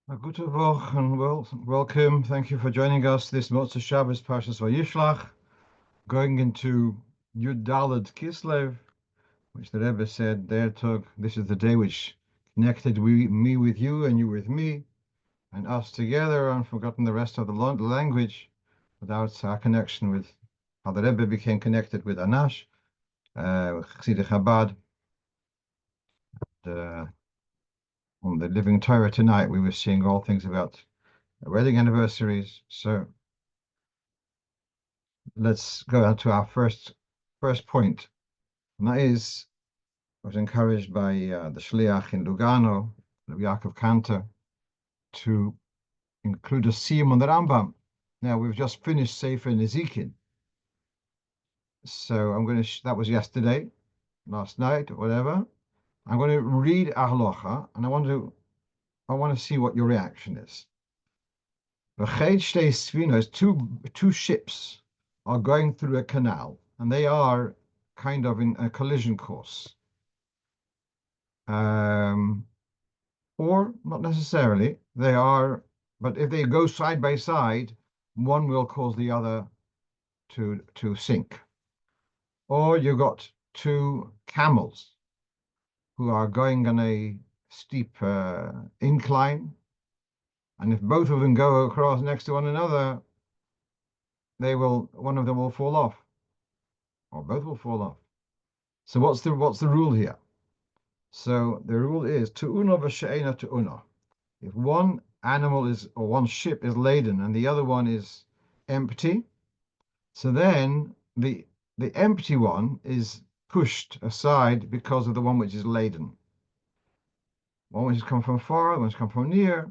Guten Woch and welcome. Thank you for joining us this Motzei Shabbos Parshas Vayishlach, going into Yud Daled Kislev, which the Rebbe said there took. This is the day which connected me with you and you with me and us together, and forgotten the rest of the language without our connection with how the Rebbe became connected with Anash, Chassidei Chabad. On the Living Torah tonight, we were seeing all things about wedding anniversaries. So let's go on to our first point, and that is, I was encouraged by the Shliach in Lugano, Yaakov Kantor, to include a siyum on the Rambam. Now, we've just finished Sefer Nezikin, so I'm going to, that was yesterday, last night, or whatever. I'm going to read a halacha, and I want to see what your reaction is. Two ships are going through a canal, and they are kind of in a collision course. Or not necessarily, they are, but if they go side by side, one will cause the other to sink. Or you've got two camels who are going on a steep incline, and if both of them go across next to one another, one of them will fall off, or both will fall off. So what's the rule here? So the rule is tu'una v'she'ena tu'una. If one animal is, or one ship is laden and the other one is empty, so then the empty one is pushed aside because of the one which is laden. One which has come from far, one which has come from near.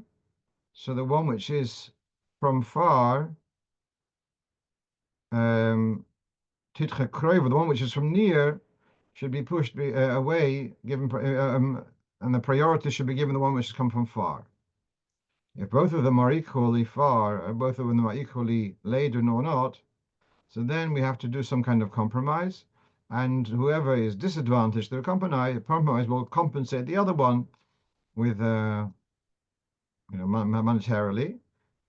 So the one which is from far, the one which is from near, should be pushed away, and the priority should be given the one which has come from far. If both of them are equally far, or both of them are equally laden or not, so then we have to do some kind of compromise, and whoever is disadvantaged, the compromise will compensate the other one with, monetarily,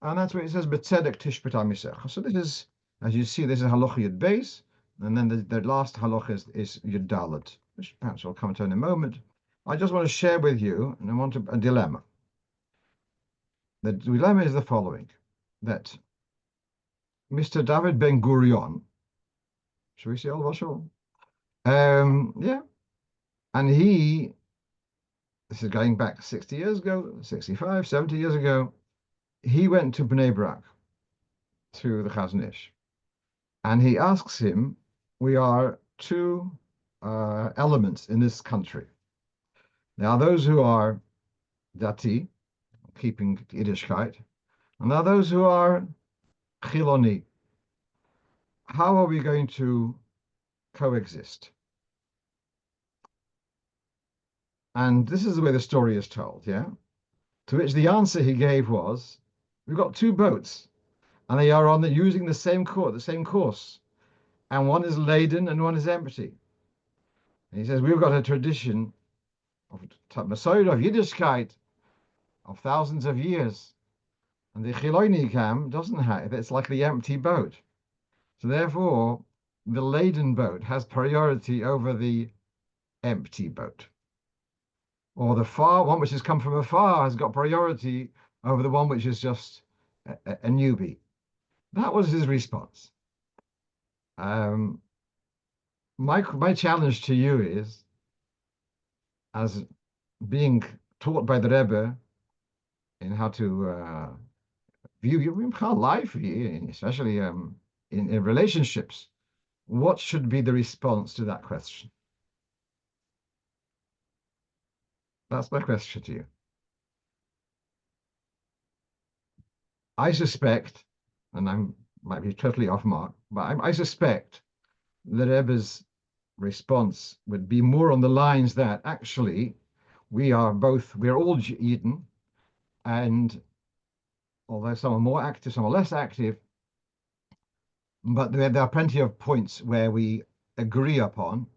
and that's what it says. B'tzedek tishbet amisecha. So this is, as you see, this is halacha yud beis, and then the last halacha is yud dalet, which perhaps I'll come to in a moment. I just want to share with you, and I want a dilemma. The dilemma is the following: that Mr. David Ben Gurion, should we say Al Vashal? Yeah, and this is going back 60 years ago, 65, 70 years ago, he went to Bnei Brak, to the Chazon Ish, and he asks him, we are two elements in this country. There are those who are dati, keeping Yiddishkeit, and there are those who are chiloni. How are we going to coexist? And this is the way the story is told, yeah? To which the answer he gave was, we've got two boats, and they are using the same course, and one is laden and one is empty. And he says, we've got a tradition of Masorah, of Yiddishkeit, of thousands of years, and the Chiloni camp doesn't have, it's like the empty boat. So therefore, the laden boat has priority over the empty boat. Or the far one which has come from afar has got priority over the one which is just a newbie. That was his response. My challenge to you is, as being taught by the Rebbe in how to view your life, especially in relationships, what should be the response to that question? That's my question to you. I suspect, and I might be totally off mark, but I suspect the Rebbe's response would be more on the lines that actually we're all Eden, and although some are more active, some are less active, but there are plenty of points where we agree upon,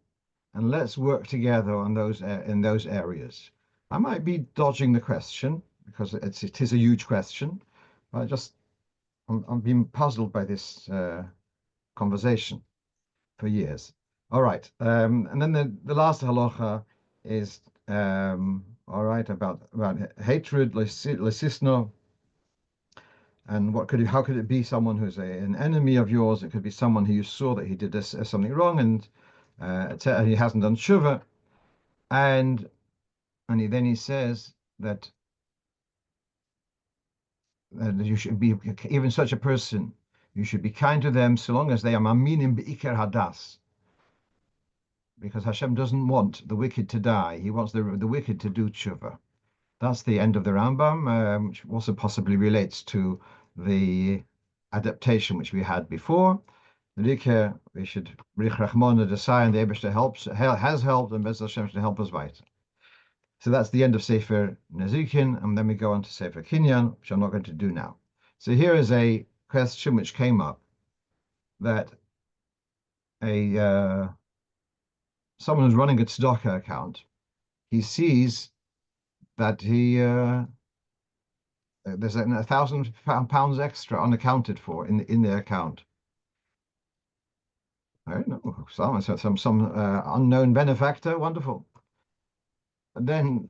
and let's work together on those in those areas. I might be dodging the question, because it is a huge question. I'm being puzzled by this conversation for years. All right, and then the last halacha is all right about hatred, lesisno, and how could it be someone who's an enemy of yours? It could be someone who you saw that he did something wrong, and he hasn't done tshuva, and then he says that you should be even such a person. You should be kind to them so long as they are maminim beikar hadas, because Hashem doesn't want the wicked to die. He wants the wicked to do tshuva. That's the end of the Rambam, which also possibly relates to the adaptation which we had before. We should Rich Rachmana Desai, and the Eberste has helped, and Bez Hashem should help us weiter. So that's the end of Sefer Nezikin, and then we go on to Sefer Kinyan, which I'm not going to do now. So here is a question which came up, that someone who's running a tzedakah account, he sees that there's £1,000 extra unaccounted for in the account. I don't know, some unknown benefactor, wonderful. And then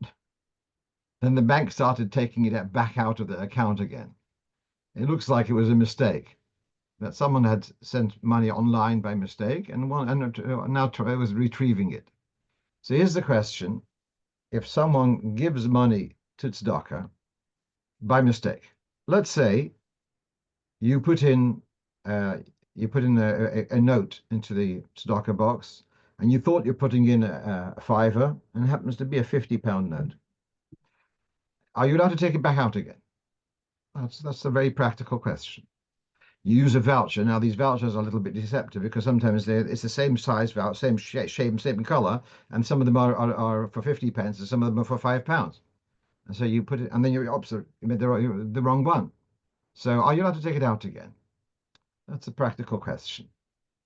the bank started taking it back out of the account again. It looks like it was a mistake, that someone had sent money online by mistake, and now it was retrieving it. So here's the question: if someone gives money to tzedakah by mistake, let's say you put in a note into the tzedakah box, and you thought you're putting in a fiver, and it happens to be a £50 note. Are you allowed to take it back out again? That's a very practical question. You use a voucher. Now, these vouchers are a little bit deceptive, because sometimes it's the same size voucher, same shape, same color, and some of them are for 50 pence, and some of them are for £5. And so you put it, and then you're opposite, you made the wrong one. So are you allowed to take it out again? That's a practical question.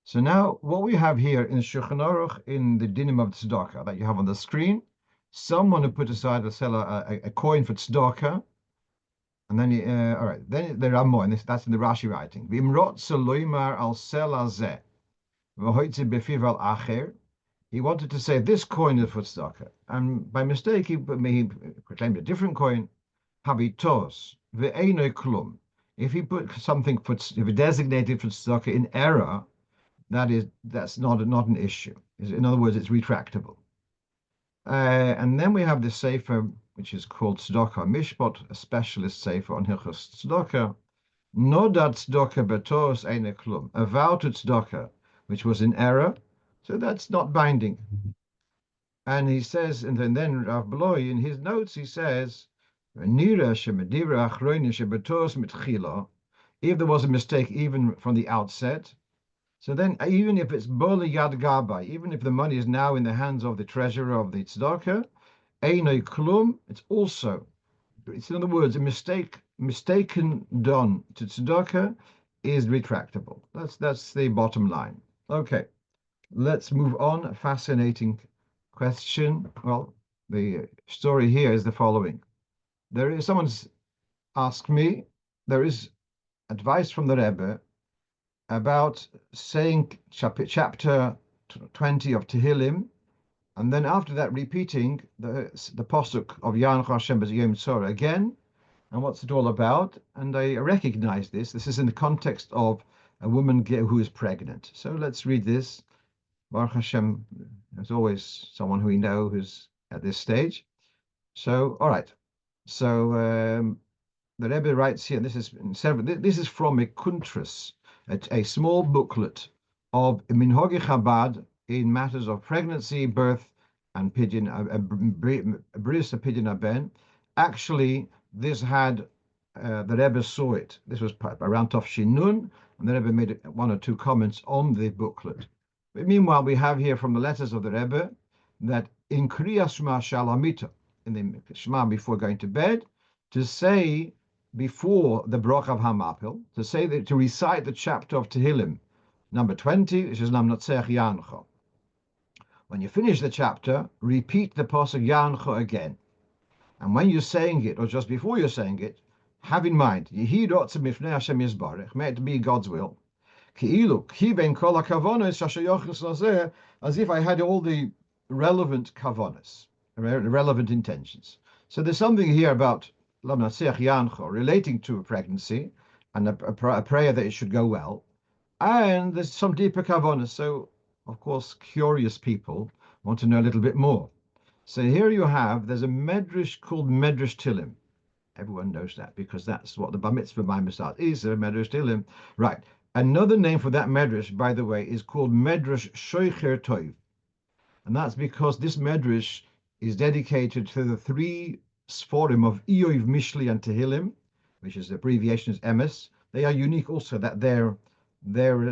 So now what we have here in Shulchan Aruch, in the dinim of tzedakah that you have on the screen, someone who put aside a coin for tzedakah, and then all right, then there are more, and that's in the Rashi writing. He wanted to say this coin is for tzedakah, and by mistake he proclaimed a different coin. Habitos ve'enoi klum. If he put something if he designated for tzedakah in error, that's not an issue. In other words, it's retractable. And then we have the sefer, which is called Tzedakah Mishpat, a specialist sefer on Hilchos Tzedakah. Nodat tzedakah betos eine klum. A vow to tzedakah, which was in error, so that's not binding. And he says, and then Rav Bloy, in his notes, he says, if there was a mistake even from the outset, so then even if it's boli yad gabai, even if the money is now in the hands of the treasurer of the tzedakah, einoi klum, it's in other words, a mistaken done to tzedakah is retractable. That's the bottom line. Okay, let's move on. A fascinating question. Well, the story here is the following. Someone's asked me, there is advice from the Rebbe about saying chapter 20 of Tehillim, and then after that repeating the posuk of Yan Hashem B'Yom Tzorah again, and what's it all about? And I recognize this. This is in the context of a woman who is pregnant. So let's read this. Baruch Hashem, there's always someone who we know who's at this stage. So, all right. So the Rebbe writes here, this is from a kuntras, a small booklet of Minhogi Chabad in matters of pregnancy, birth, and pidyon, bris, pidyon aben. Actually, this had the Rebbe saw it. This was around Tov Shin Nun, and the Rebbe made one or two comments on the booklet. But meanwhile, we have here from the letters of the Rebbe that in Kriyas Shema Shalamita, in the Shema before going to bed, to say before the Broch of Hamapil, to recite the chapter of Tehillim, number 20, which is Nam Natzech Yancho. When you finish the chapter, repeat the pasuk Yancho again. And when you're saying it, or just before you're saying it, have in mind, Yehi Rotze Mifnei Hashem Yisbarech, may it be God's will. Ki'ilu, ki ben kol ha'kavonos asher lazeh, as if I had all the relevant kavonos, relevant intentions. So there's something here about Lamnatseach Yancho relating to a pregnancy and a prayer that it should go well. And there's some deeper kavonos. So, of course, curious people want to know a little bit more. So here you have, there's a medrash called Medrash Tilim. Everyone knows that because that's what the Bar Mitzvah Maimasat is, a Medrash Tilim. Right. Another name for that Medrash, by the way, is called Medrash Shoicher Tov. And that's because this Medrash is dedicated to the three Sforim of Iyov, Mishli, and Tehillim, which is the abbreviation is Emes. They are unique also that their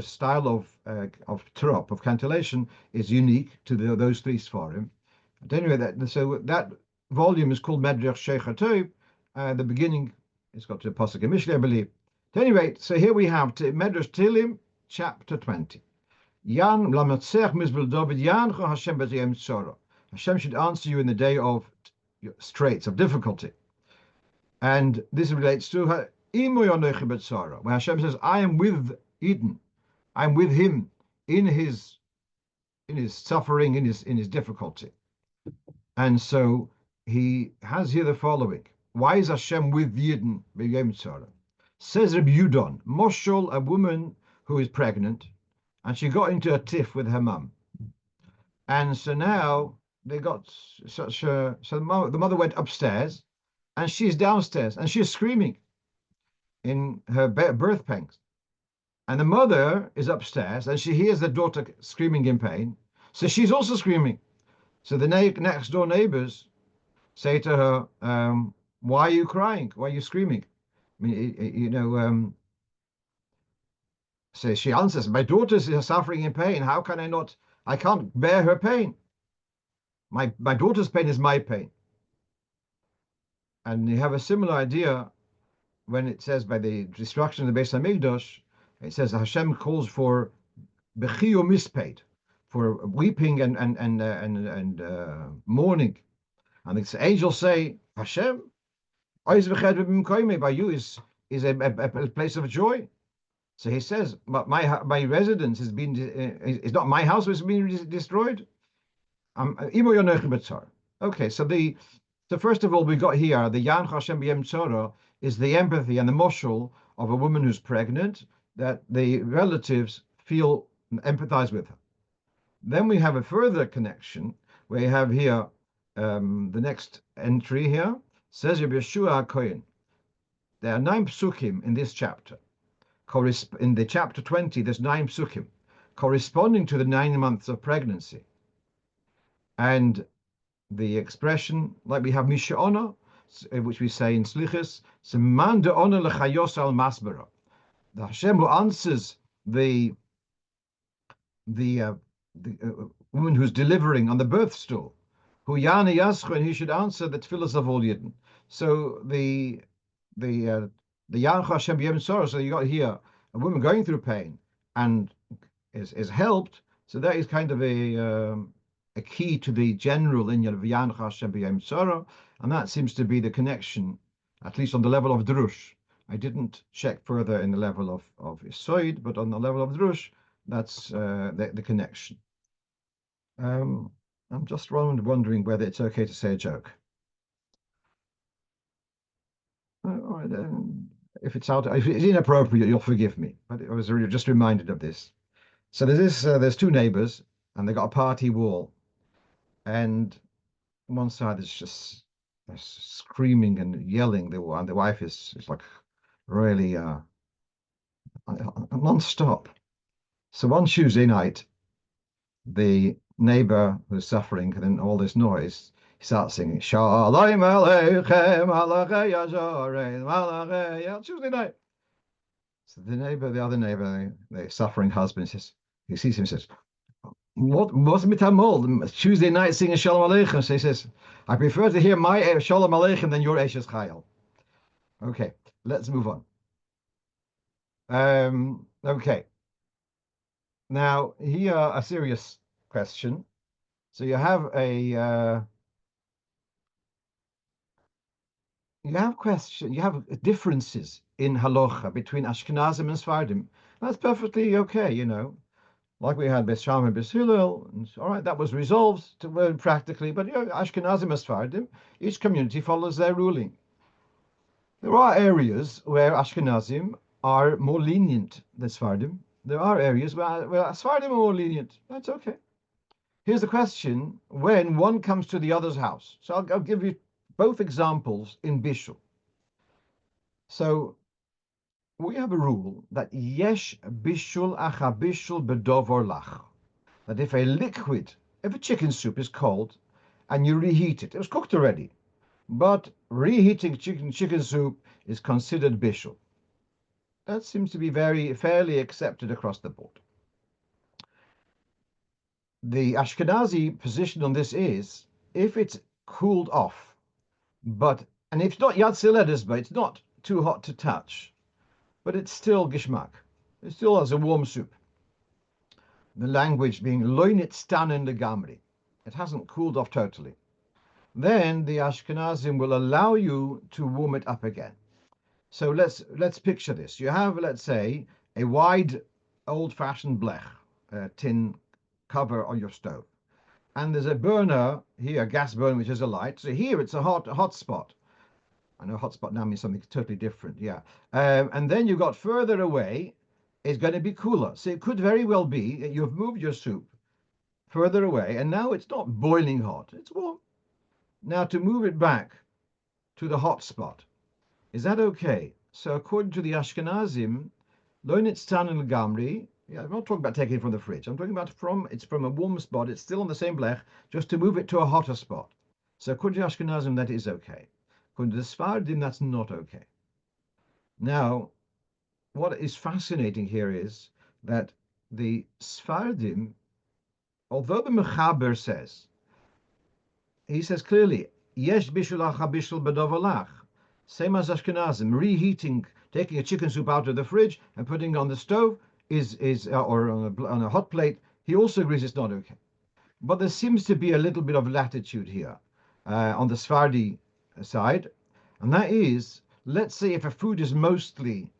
style of trop, of cantillation, is unique to those three Sforim. But anyway, so that volume is called Medrash Shoicher Tov. The beginning, it's got to Pasuk Mishli, I believe. At any rate, so here we have Medrash Tilim, chapter 20. Yan Lamatzech Mizbel David Yancho Hashem B'Zayim Tzara. Hashem should answer you in the day of straits, of difficulty. And this relates to Imo Yonochi B'Tzara, where Hashem says, I am with Eden. I'm with him in his suffering, in his difficulty. And so he has here the following. Why is Hashem with Yidden b'yom tzara? Says Rabbi Yudon, Moshul, a woman who is pregnant, and she got into a tiff with her mum. And so now they got such a, so the mother went upstairs, and she's downstairs, and she's screaming in her birth pangs. And the mother is upstairs, and she hears the daughter screaming in pain, so she's also screaming. So the next door neighbors say to her, why are you crying? Why are you screaming? I mean, so she answers, my daughter is suffering in pain. How can I can't bear her pain. My daughter's pain is my pain. And you have a similar idea when it says by the destruction of the Beis Hamikdash, it says Hashem calls for bechiyu mispaid, for weeping and mourning. And the angels say, Hashem, by you is a place of joy. So he says, my residence has been, it's not my house has been destroyed. Okay, so first of all, we got here the Yan Hashem B'Yem Tzara is the empathy and the moshul of a woman who's pregnant that the relatives feel empathize with her. Then we have a further connection. We have here the next entry here says Rabbi Yeshua HaKohen. There are 9 psukim in this chapter. In the chapter 20, there's 9 psukim corresponding to the 9 months of pregnancy. And the expression, like we have Misha Ona, which we say in Slichus, Seman de Ona lechayos al masbara. The Hashem who answers the woman who's delivering on the birth stool, who Yana Yascho, and he should answer the tefillas of all Yidden. So the Yan Hashem B'Yem Tzara, so you got here a woman going through pain and is helped. So that is kind of a key to the general inyan of Yan Hashem B'Yem Tzara, and that seems to be the connection, at least on the level of Drush. I didn't check further in the level of Yisoid, but on the level of Drush, that's the connection. I'm just wondering whether it's okay to say a joke. All right, if it's inappropriate, you'll forgive me. But I was really just reminded of this. So there's 2 neighbors, and they got a party wall, and one side is just screaming and yelling. And the wife is like really non-stop. So one Tuesday night, the neighbor who's suffering and all this noise, he starts singing Shalom Aleichem Malachei Yasharei Malachei Tuesday night. So the other neighbor, the suffering husband says, he sees him and says, what's mitamol? Tuesday night singing Shalom Aleichem. So he says, I prefer to hear my Shalom Aleichem than your Eshes Chayil. Okay, let's move on. Okay. Now, here a serious question. So you have you have differences in halacha between Ashkenazim and Sfardim. That's perfectly okay, like we had Beis Shammai and Beis Hillel, and all right, that was resolved practically. But Ashkenazim and Sfardim, each community follows their ruling. There are areas where Ashkenazim are more lenient than Sfardim. There are areas where Sfardim are more lenient. That's okay. Here's the question: when one comes to the other's house. So I'll give you both examples in Bishul. So we have a rule that yesh bishul acha bishul bedovor lach. That if a chicken soup is cold and you reheat it was cooked already, but reheating chicken soup is considered bishul. That seems to be very fairly accepted across the board. The Ashkenazi position on this is if it's cooled off, and if it's not yad but it's not too hot to touch, but it's still gishmak. It still has a warm soup. The language being loinit stanen legamri. It hasn't cooled off totally. Then the Ashkenazim will allow you to warm it up again. So let's picture this. You have, let's say, a wide, old-fashioned blech, tin cover on your stove, and there's a burner here, a gas burner, which is a light. So here it's a hot spot. I know hot spot now means something totally different. Yeah, and then you got further away, it's going to be cooler. So it could very well be that you've moved your soup further away, and now it's not boiling hot; it's warm. Now to move it back to the hot spot. Is that okay? So according to the Ashkenazim, lo nitztan gamri. Yeah, I'm not talking about taking it from the fridge. I'm talking about it's from a warm spot. It's still on the same blech, just to move it to a hotter spot. So according to Ashkenazim, that is okay. According to the Sfardim, that's not okay. Now, what is fascinating here is that the Sfardim, although the Mechaber says, he says clearly, yesh bishul acha bishul bedovalach. Same as Ashkenazim, reheating, taking a chicken soup out of the fridge and putting it on the stove or on a hot plate. He also agrees it's not okay. But there seems to be a little bit of latitude here on the Sephardi side, and that is, let's say if a food is mostly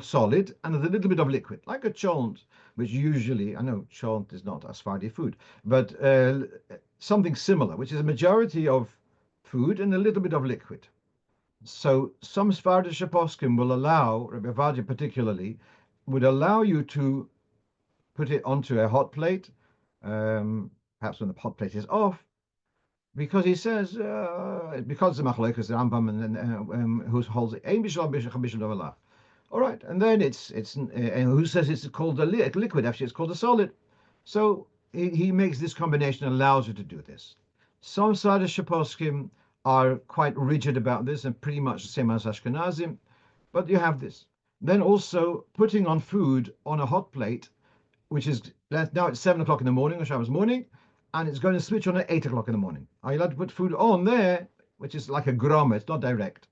solid and there's a little bit of liquid, like a cholent, which usually, I know cholent is not a Sephardi food, but something similar, which is a majority of food and a little bit of liquid. So some Sephardic poskim will allow, Rabbi Avadia particularly, would allow you to put it onto a hot plate, perhaps when the hot plate is off, because he says, because the Machlokas, the Rambam, and who holds it, all right, and then it's and who says it's called a liquid? Actually, it's called a solid. So he makes this combination, allows you to do this. Some Sadiq Shaposkim are quite rigid about this and pretty much the same as Ashkenazim, but you have this. Then also putting on food on a hot plate, which is now it's 7 o'clock in the morning or Shabbos morning, and it's going to switch on at 8 o'clock in the morning. Are you allowed to put food on there, which is like a groma, it's not direct.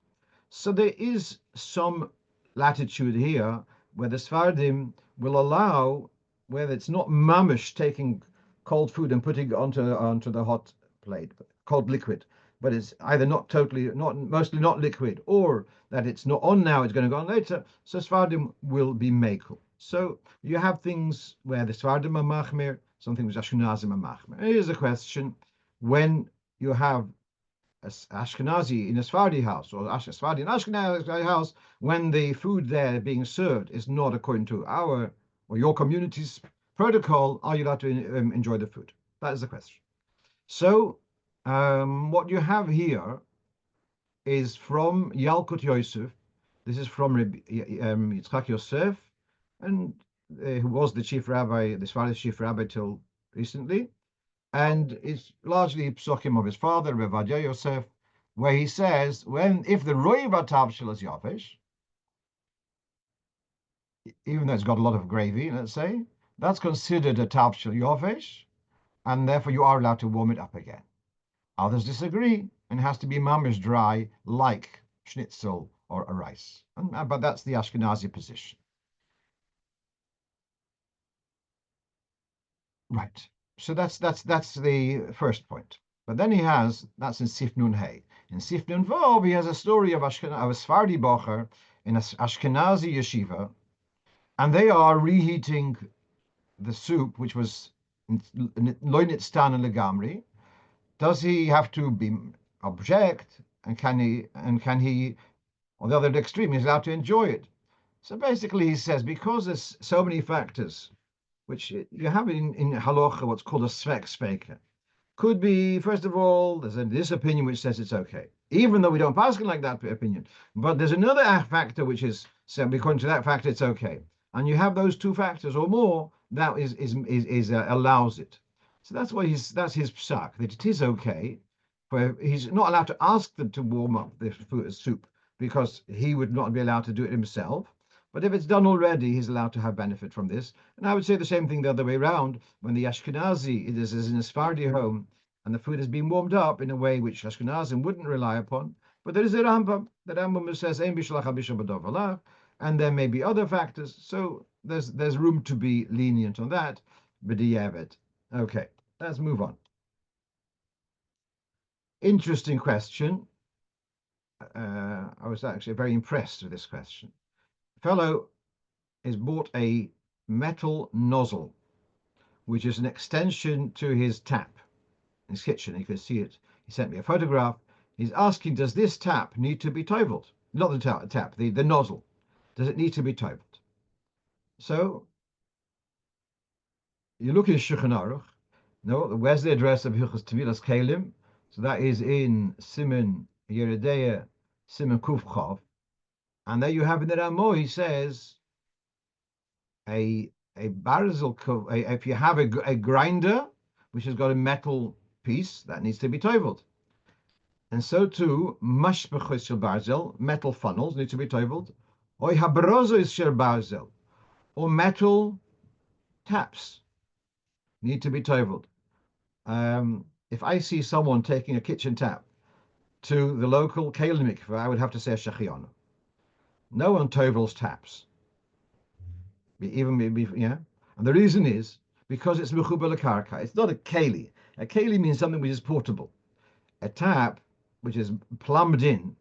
So there is some latitude here where the Sfardim will allow, where it's not mamish taking cold food and putting it onto the hot plate, cold liquid, but it's either mostly not liquid, or that it's not on now, it's going to go on later. So Sfardim will be mekel. So you have things where the Sfardim are machmir, some things Ashkenazim are machmir. Here's a question: when you have Ashkenazi in a Sephardi house or Sephardi in Ashkenazi house, when the food there being served is not according to our or your community's protocol, are you allowed to enjoy the food? That is the question. So what you have here is from Yalkut Yosef. This is from Yitzchak Yosef, and who was the chief rabbi, the Sephardi chief rabbi till recently. And it's largely psukim of his father, Rav Ovadia Yosef, where he says, if the roiva tavshil is yafish, even though it's got a lot of gravy, let's say, that's considered a tavshil yafish, and therefore you are allowed to warm it up again. Others disagree, and it has to be mamish dry, like schnitzel or a rice. But that's the Ashkenazi position. Right. So that's the first point. But then that's in Sif Nun Hey. In Sif Nun Vav, he has a story of a Sephardi Bocher in an Ashkenazi yeshiva, and they are reheating the soup, which was loinit stan and legamri. Does he have to be object, and can he, on the other extreme, he's allowed to enjoy it? So basically, he says because there's so many factors, which you have in halacha, what's called a svek speaker. Could be, first of all, there's this opinion which says it's okay, even though we don't pass it like that opinion. But there's another factor which is, so according to that factor, it's okay. And you have those two factors or more, that is allows it. So that's his psak, that it is okay. For he's not allowed to ask them to warm up the soup because he would not be allowed to do it himself. But if it's done already, he's allowed to have benefit from this. And I would say the same thing the other way around. When the Ashkenazi is in a Sephardi home and the food has been warmed up in a way which Ashkenazim wouldn't rely upon, but there is a Rambam. The Rambam says, "Ein bishlach habisham b'dov alav," and there may be other factors. So there's room to be lenient on that. B'diavad. Okay, let's move on. Interesting question. I was actually very impressed with this question. Fellow has bought a metal nozzle, which is an extension to his tap in his kitchen. You can see it. He sent me a photograph. He's asking, does this tap need to be toveled? Not the tap, the nozzle. Does it need to be toveled? So you look in Shulchan Aruch. No, where's the address of Hilchos Tevilas Kalim? So that is in Siman Yeredeya, Siman Kuf Chav. And there you have in the Ramo, he says, a barzel, if you have a grinder which has got a metal piece, that needs to be toveled. And so too, mashbechos shel barzel, metal funnels need to be toveled. Or habrozos shel barzel, or metal taps need to be toveled. If I see someone taking a kitchen tap to the local kelim mikveh, I would have to say a shachiona. No one tovels taps. Even yeah. And the reason is because it's mechubar lekarka. It's not a keli. A keli means something which is portable. A tap which is plumbed in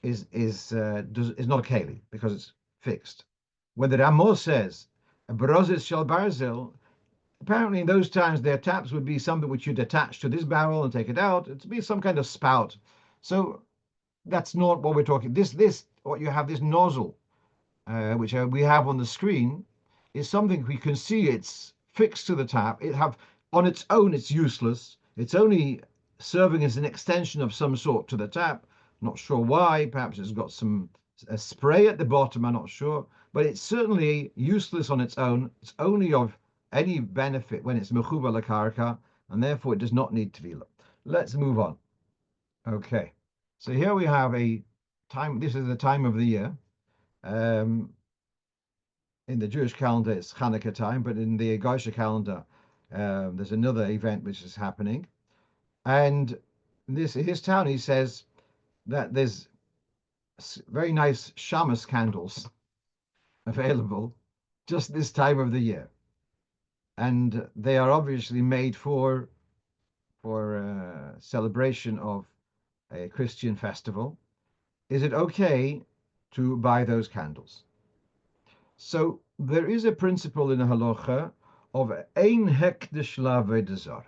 is not a keli because it's fixed. When the Ramo says a barozis shel barzel, apparently in those times their taps would be something which you'd attach to this barrel and take it out. It'd be some kind of spout. So that's not what we're talking. This what you have, this nozzle, which we have on the screen, is something we can see. It's fixed to the tap. It have on its own, it's useless. It's only serving as an extension of some sort to the tap. Not sure why. Perhaps it's got a spray at the bottom. I'm not sure, but it's certainly useless on its own. It's only of any benefit when it's mechuba lakarka, and therefore it does not need to be. Let's move on. Okay, so here we have a time. This is the time of the year. Um, in the Jewish calendar, it's Hanukkah time, but in the Goyish calendar, there's another event which is happening. And his town, he says that there's very nice shamas candles available just this time of the year, and they are obviously made for celebration of a Christian festival. Is it okay to buy those candles? So there is a principle in the halacha of ein hekdesh la'avodah zarah.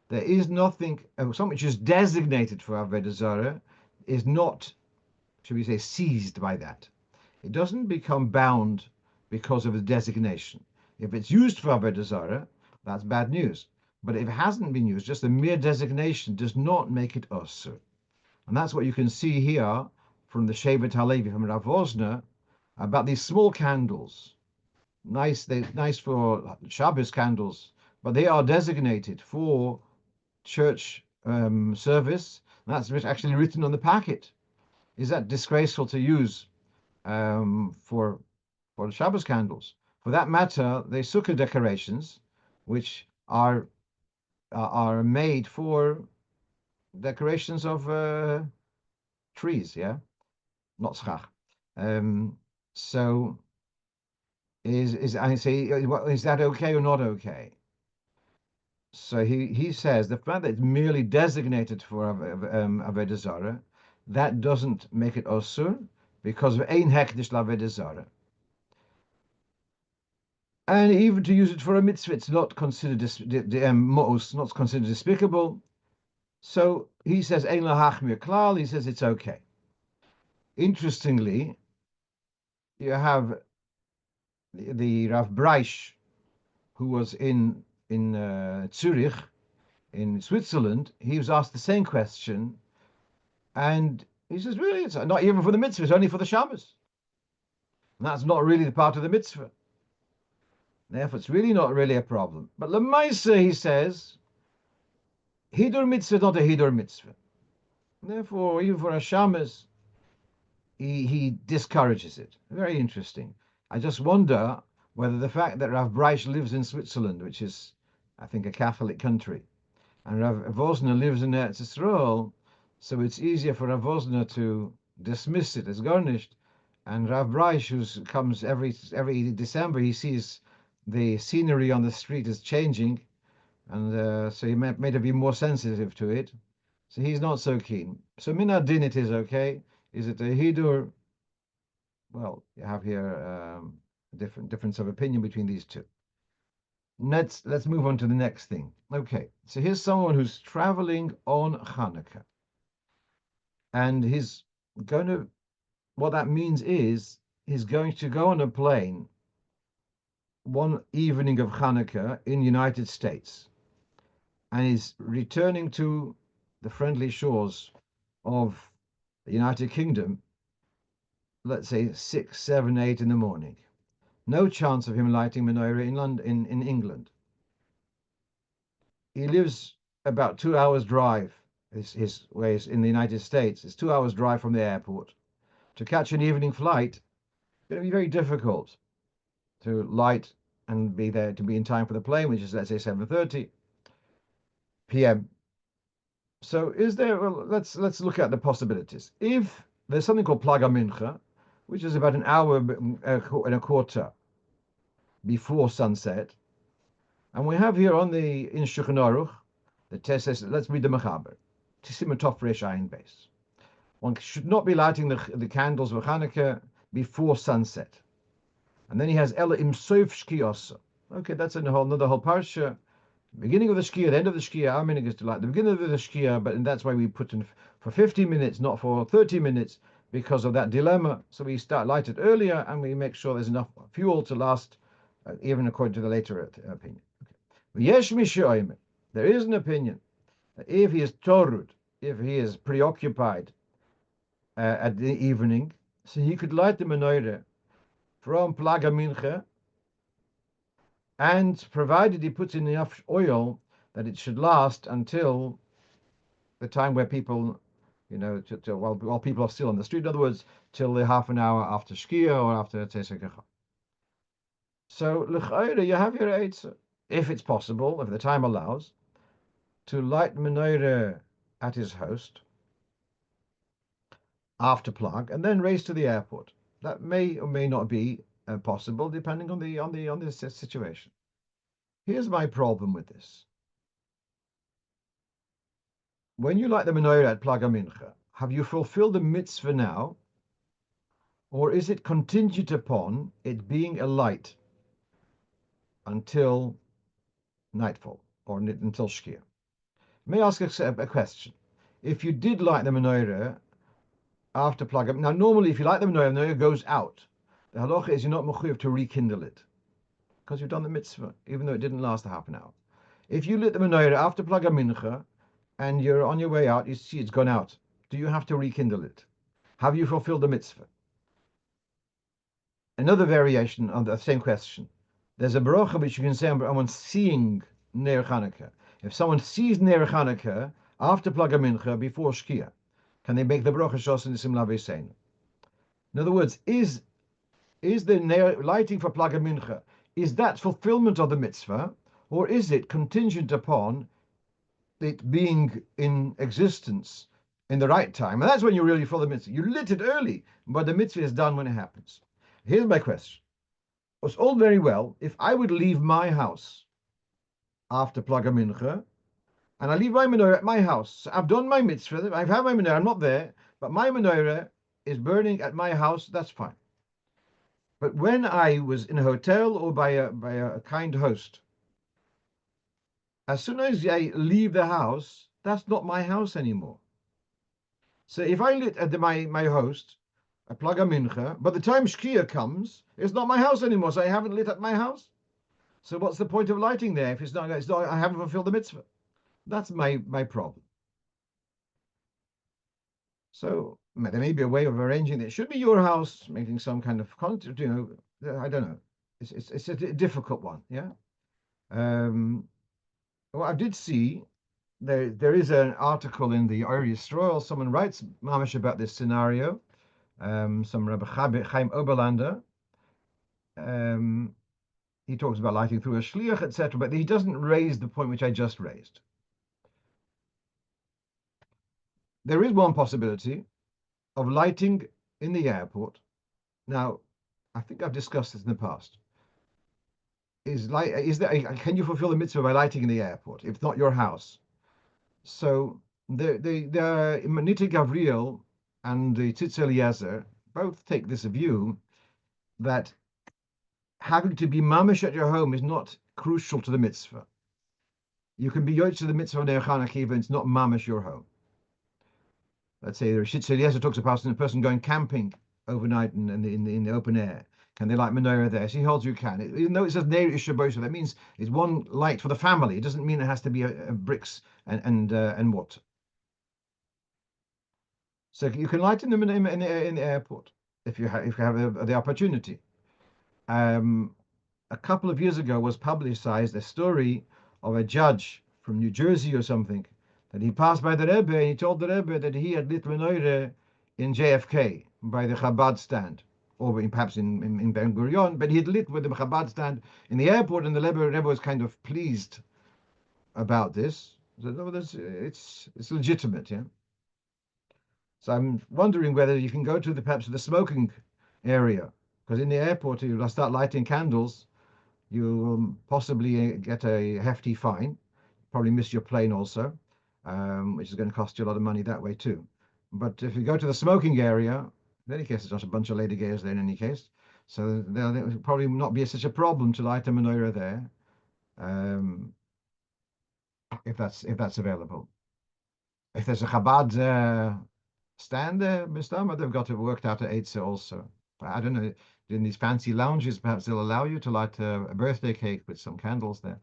There is nothing, something which is designated for avodah zarah is not, should we say, seized by that. It doesn't become bound because of the designation. If it's used for avodah zarah, that's bad news. But if it hasn't been used, just the mere designation does not make it usur. And that's what you can see here from the Shevet Halevi from Rav Wosner about these small candles. They're nice for Shabbos candles, but they are designated for church service. That's actually written on the packet. Is that disgraceful to use for Shabbos candles? For that matter, the sukkah decorations, which are made for decorations of trees, yeah, not schach. So is I say, is that okay or not okay? So he says the fact that it's merely designated for Avodah Zarah, that doesn't make it osur because of ein hekdesh l'Avodah Zarah. And even to use it for a mitzvah, it's not considered not considered despicable. So he says ein lahachmir klal. He says it's okay. Interestingly, you have the Rav Breish, who was in Zurich in Switzerland. He was asked the same question, and he says, really, it's not even for the mitzvah, it's only for the Shabbos. And that's not really the part of the mitzvah. Therefore, it's really not really a problem. But Lemaisa, he says, Hidur mitzvah is not a Hidur mitzvah. Therefore, even for a Shabbos, he discourages it. Very interesting. I just wonder whether the fact that Rav Breish lives in Switzerland, which is, I think, a Catholic country, and Rav Vosner lives in Eretz Yisrael, so it's easier for Rav Vosner to dismiss it as garnished. And Rav Breish, who comes every December, he sees the scenery on the street is changing, and so he may be more sensitive to it. So he's not so keen. So Minadin, it is okay. Is it a Hidur? Well, you have here a difference of opinion between these two. Let's move on to the next thing. Okay, so here's someone who's traveling on Hanukkah, and he's going to. What that means is he's going to go on a plane one evening of Hanukkah in the United States, and he's returning to the friendly shores of the United Kingdom. Let's say 6, 7, 8 in the morning. No chance of him lighting menorah in London, in England. He lives about 2 hours drive. His ways in the United States. It's 2 hours drive from the airport. To catch an evening flight, it's going to be very difficult to light and be there to be in time for the plane, which is let's say 7:30 p.m. So is there? Well, let's look at the possibilities. If there's something called Plaga Mincha, which is about an hour and a quarter before sunset, and we have here on the in Shulchan Aruch, the test says, let's read the Mechaber. Tisimotov Resh Ayin base. One should not be lighting the candles of Hanukkah before sunset. And then he has Ela im Sof Shkiyasa. Okay, that's another whole parsha. Beginning of the Shkia, the end of the Shkia, our minhag is to light the beginning of the Shkia, but that's why we put in for 50 minutes, not for 30 minutes, because of that dilemma. So we start light it earlier, and we make sure there's enough fuel to last, even according to the later opinion. Okay. There is an opinion that if he is torud, if he is preoccupied at the evening, so he could light the menorah from Plaga Mincha, and provided he puts in enough oil that it should last until the time where people, while people are still on the street. In other words, till the half an hour after Shkia or after Tzeisekecha. So l'chayre, you have your eitzah, if it's possible, if the time allows, to light menorah at his host after Plag, and then race to the airport. That may or may not be possible, depending on the situation. Here's my problem with this. When you light the menorah at Plaga Mincha, have you fulfilled the mitzvah now, or is it contingent upon it being a light until nightfall or until Shkia? May I ask a question? If you did light the menorah after Plaga, now normally if you light the menorah goes out. The halacha is you're not mechuyev to rekindle it because you've done the mitzvah, even though it didn't last a half an hour. If you lit the menorah after Plaga Mincha and you're on your way out, you see it's gone out. Do you have to rekindle it? Have you fulfilled the mitzvah? Another variation on the same question. There's a bracha which you can say on someone seeing Ner Chanukah. If someone sees Ner Chanukah after Plaga Mincha before Shkia, can they make the bracha Shos Nisim Lavesein? In other words, is the lighting for Plaga Mincha, is that fulfillment of the mitzvah, or is it contingent upon it being in existence in the right time? And that's when you really follow the mitzvah. You lit it early, but the mitzvah is done when it happens. Here's my question. It's all very well if I would leave my house after Plaga Mincha, and I leave my menorah at my house. I've done my mitzvah. I've had my menorah. I'm not there, but my menorah is burning at my house. That's fine. But when I was in a hotel or by a kind host, as soon as I leave the house, that's not my house anymore. So if I lit at my host, I plug a mincha, by the time Shkia comes, it's not my house anymore. So I haven't lit at my house. So what's the point of lighting there if it's not I haven't fulfilled the mitzvah? That's my problem. So there may be a way of arranging it. It should be your house, making some kind of content. I don't know. It's a difficult one. Yeah. Um, well, I did see there is an article in the Irish Royal. Someone writes mamish about this scenario. Some Rabbi Chaim Oberlander. Um, he talks about lighting through a shliach, etc., but he doesn't raise the point which I just raised. There is one possibility of lighting in the airport. Now, I think I've discussed this in the past. Can you fulfill the mitzvah by lighting in the airport if not your house? So the Manita Gavriel and the Tzitz Eliezer both take this view that having to be mamish at your home is not crucial to the mitzvah. You can be yotz to the mitzvah of Ne'echana Kiva, it's not mamish your home. Let's say the Tzitz Eliezer talks about a person going camping overnight in the open air. Can they light menorah there? So he holds you can. Even though it says Neir Ishabosha, that means it's one light for the family. It doesn't mean it has to be a bricks and what. So you can light in them in the airport if you have the opportunity. A couple of years ago was publicized a story of a judge from New Jersey or something that he passed by the Rebbe and he told the Rebbe that he had lit menorah in JFK by the Chabad stand, or perhaps in Ben Gurion, but he had lit with the Chabad stand in the airport, and the Rebbe was kind of pleased about this. So no, it's legitimate, yeah. So I'm wondering whether you can go to perhaps the smoking area, because in the airport you'll start lighting candles, you will possibly get a hefty fine, probably miss your plane also, which is going to cost you a lot of money that way too. But if you go to the smoking area, in any case, there's not a bunch of lady gayers there in any case, so there'll probably not be such a problem to light a menorah there, um, if that's available. If there's a Chabad stand there, Mr. They've got it worked out at Eitzah also. I don't know. In these fancy lounges, perhaps they'll allow you to light a birthday cake with some candles there.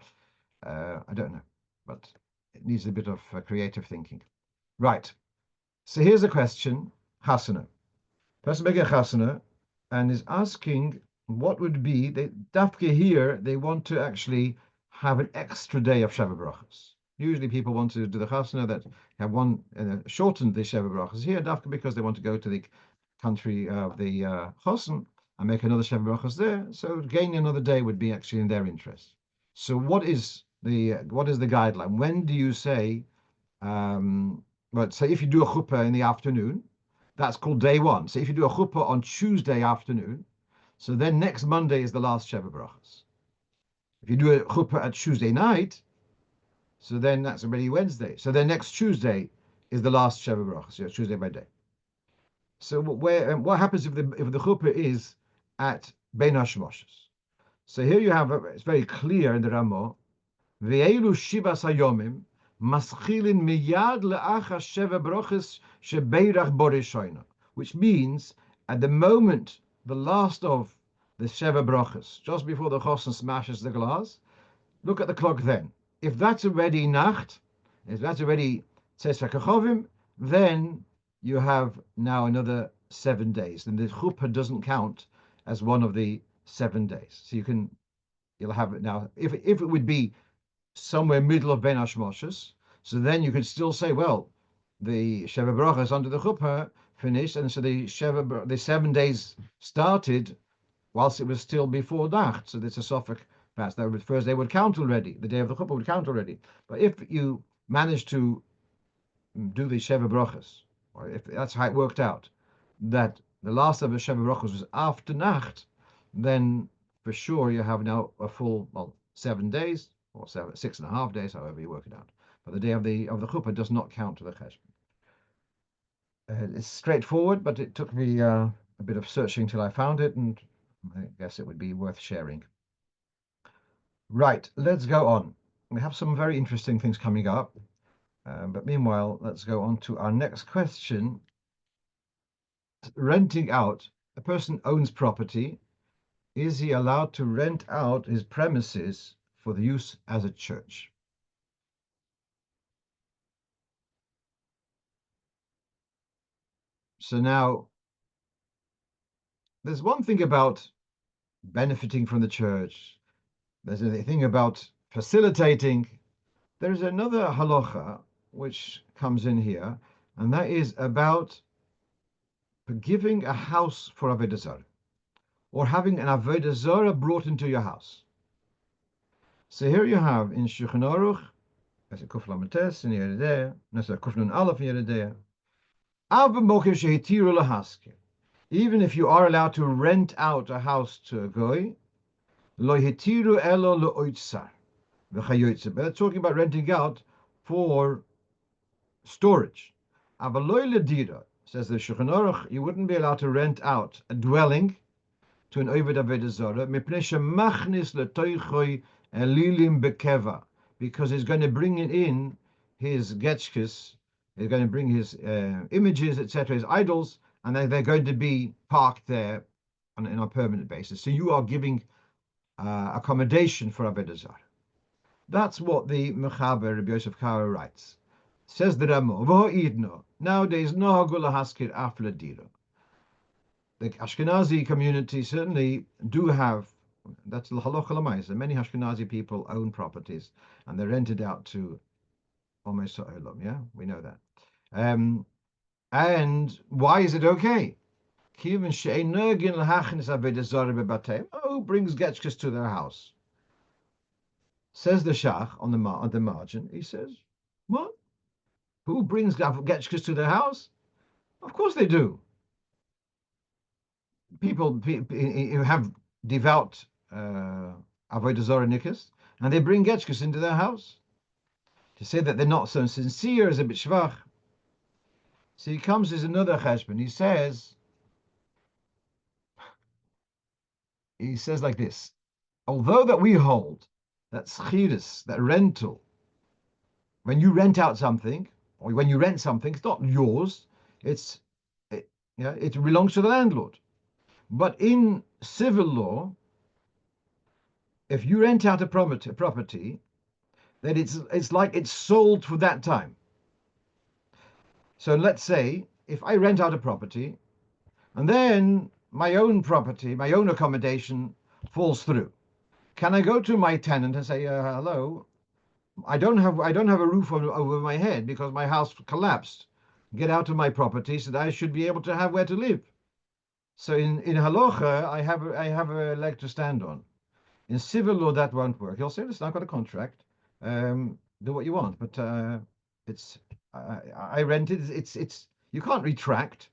I don't know, but it needs a bit of creative thinking. Right. So here's a question, Hasana. Person making a Hasana and is asking what would be, Dafke here, they want to actually have an extra day of Sheva Brachas. Usually people want to do the Chasana that have one shortened the Sheva Brachas. Here, Dafka, because they want to go to the country of the Chosen and make another Sheva Brachas there. So gaining another day would be actually in their interest. So what is the guideline? When do you say, but say if you do a chuppah in the afternoon, that's called day one. So if you do a chuppah on Tuesday afternoon, so then next Monday is the last Sheva Brachas. If you do a chuppah at Tuesday night, so then that's already Wednesday. So then next Tuesday is the last Sheva Brachas, so Tuesday by day. So what happens if the chuppah is at Bein Hashmoshes? So here you have it's very clear in the Ramah. Ve'elu shivas hayomim maschilin miyad le'achas sheva brachas shebeirach borishoina, which means at the moment the last of the sheva brachas, just before the chosin smashes the glass, look at the clock then. If that's already Nacht, if that's already Tzes HaKachovim, then you have now another 7 days. Then the Chuppah doesn't count as one of the 7 days. So you'll have it now. If it would be somewhere middle of Ben Hashmoshes, so then you could still say, well, the Sheva Brachas under the Chuppah finished, and so the 7 days started whilst it was still before Nacht. So there's a Suffolk fast. That would, first day would count already. The day of the Chuppah would count already. But if you manage to do the Sheva Brachas, or if that's how it worked out, that the last of the Sheva Brachas was after Nacht, then for sure you have now a full, 7 days. or 6.5 days, however you work it out. But the day of the chuppah does not count to the cheshbon. It's straightforward, but it took me a bit of searching till I found it, and I guess it would be worth sharing. Right, let's go on. We have some very interesting things coming up, but meanwhile, let's go on to our next question. Renting out. A person owns property. Is he allowed to rent out his premises for the use as a church? So now, there's one thing about benefiting from the church. There's a thing about facilitating. There's another halacha which comes in here, and that is about giving a house for avodah zarah, or having an avodah zarah brought into your house. So here you have in Shulchan Aruch, as a Kuf Lamed Tes in Yeridea, as a Kuf Nun Aleph in Yeridea, even if you are allowed to rent out a house to a goy, lo hitiru elo lo oitsar. They're talking about renting out for storage. Avaloy ledira, says the Shulchan Aruch, you wouldn't be allowed to rent out a dwelling to an Oved Avodah Zarah, mipnei shemachnis letoichoi elilim bekeva, because he's going to bring in his getchkes, he's going to bring his images, etc., his idols, and they're going to be parked there on a permanent basis. So you are giving accommodation for Avodah Zarah. That's what the Mechaber Rabbi Yosef Karo writes. Says the Ramo, V'ho'idno, nowadays no hagula haskir afla dira. The Ashkenazi community certainly do have, that's halacha l'maisa. Many Ashkenazi people own properties and they're rented out to almost olam. Yeah, we know that. And why is it okay? Who brings getchkas to their house? Says the Shach on the margin. He says, what? Who brings getchkas to their house? Of course they do. People who have devout avodah zarah nikas, and they bring getchkas into their house. To say that they're not so sincere is a bit shvach. So he comes as another cheshbon. He says like this: although that we hold that schiris, that rental, when you rent out something, or when you rent something, it's not yours. It belongs to the landlord. But in civil law, if you rent out a property, then it's like it's sold for that time. So let's say if I rent out a property, and then my own property, my own accommodation falls through, can I go to my tenant and say, "Hello, I don't have a roof over my head because my house collapsed. Get out of my property so that I should be able to have where to live." So in halacha, I have a leg to stand on. In civil law, that won't work. He'll say, "Listen, I've got a contract. Do what you want." But it's I rented. It's you can't retract.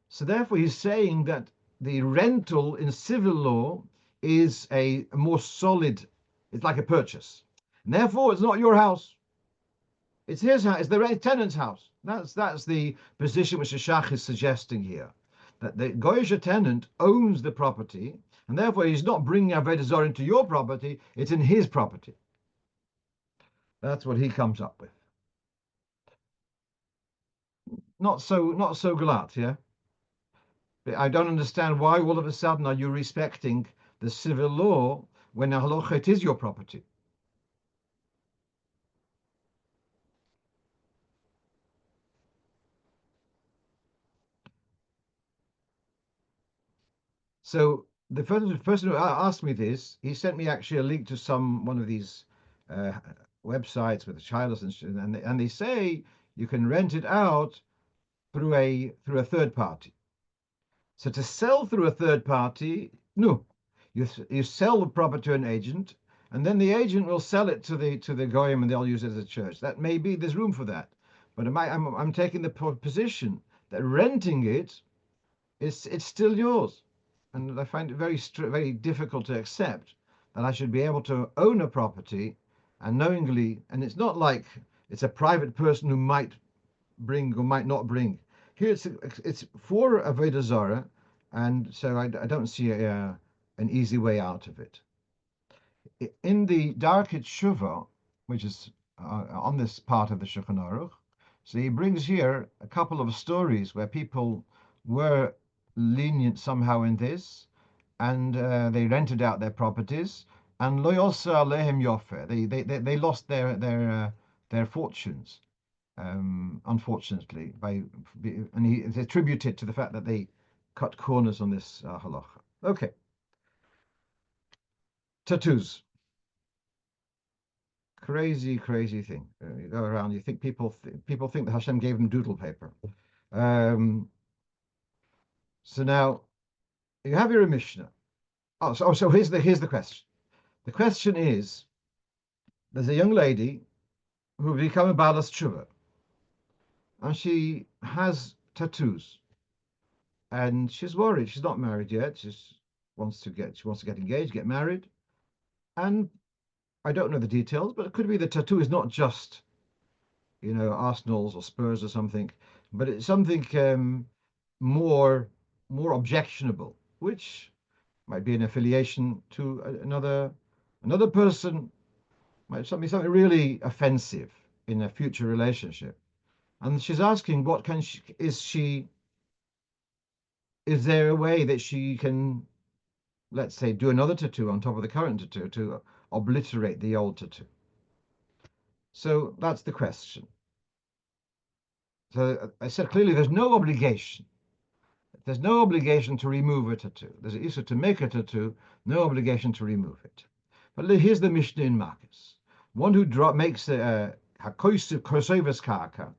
So therefore, he's saying that the rental in civil law is a more solid. It's like a purchase, and therefore it's not your house. It's his house. It's the tenant's house. That's the position which the Shach is suggesting here, that the Goyish tenant owns the property, and therefore he's not bringing Avodah Zarah into your property. It's in his property. That's what he comes up with. Not so glatt, yeah. I don't understand why all of a sudden are you respecting the civil law when halacha it is your property. So the person who asked me this, he sent me actually a link to one of these uh, websites with the childless and they say you can rent it out through a third party. So to sell through a third party, no, you sell the property to an agent, and then the agent will sell it to the goyim, and they'll use it as a church. That may be there's room for that, but I'm taking the position that renting it's still yours, and I find it very difficult to accept that I should be able to own a property and knowingly, and it's not like it's a private person who might bring or might not bring. Here it's for Avodah Zarah, and so I don't see an easy way out of it. In the Darkei Tshuva, which is on this part of the Shulchan Aruch, so he brings here a couple of stories where people were lenient somehow in this, and they rented out their properties, and lo yosa alehem yofer. They lost their fortunes, unfortunately, and he attributed to the fact that they cut corners on this halacha. Okay, tattoos. Crazy thing. You go around, you think people think that Hashem gave them doodle paper. Um, so now you have your Mishnah. So here's the question. The question is: there's a young lady who become a balas tshuva, and she has tattoos, and she's worried. She's not married yet. She wants to get engaged, get married, and I don't know the details, but it could be the tattoo is not just Arsenal's or Spurs or something, but it's something more more objectionable, which might be an affiliation to another person, might something really offensive in a future relationship. And she's asking, what can she is there a way that she can, let's say, do another tattoo on top of the current tattoo to obliterate the old tattoo? So that's the question. So I said clearly there's no obligation. There's no obligation to remove a tattoo. There's an issue to make a tattoo, no obligation to remove it. But here's the Mishnah in Marcus. One who makes a kosovas karka,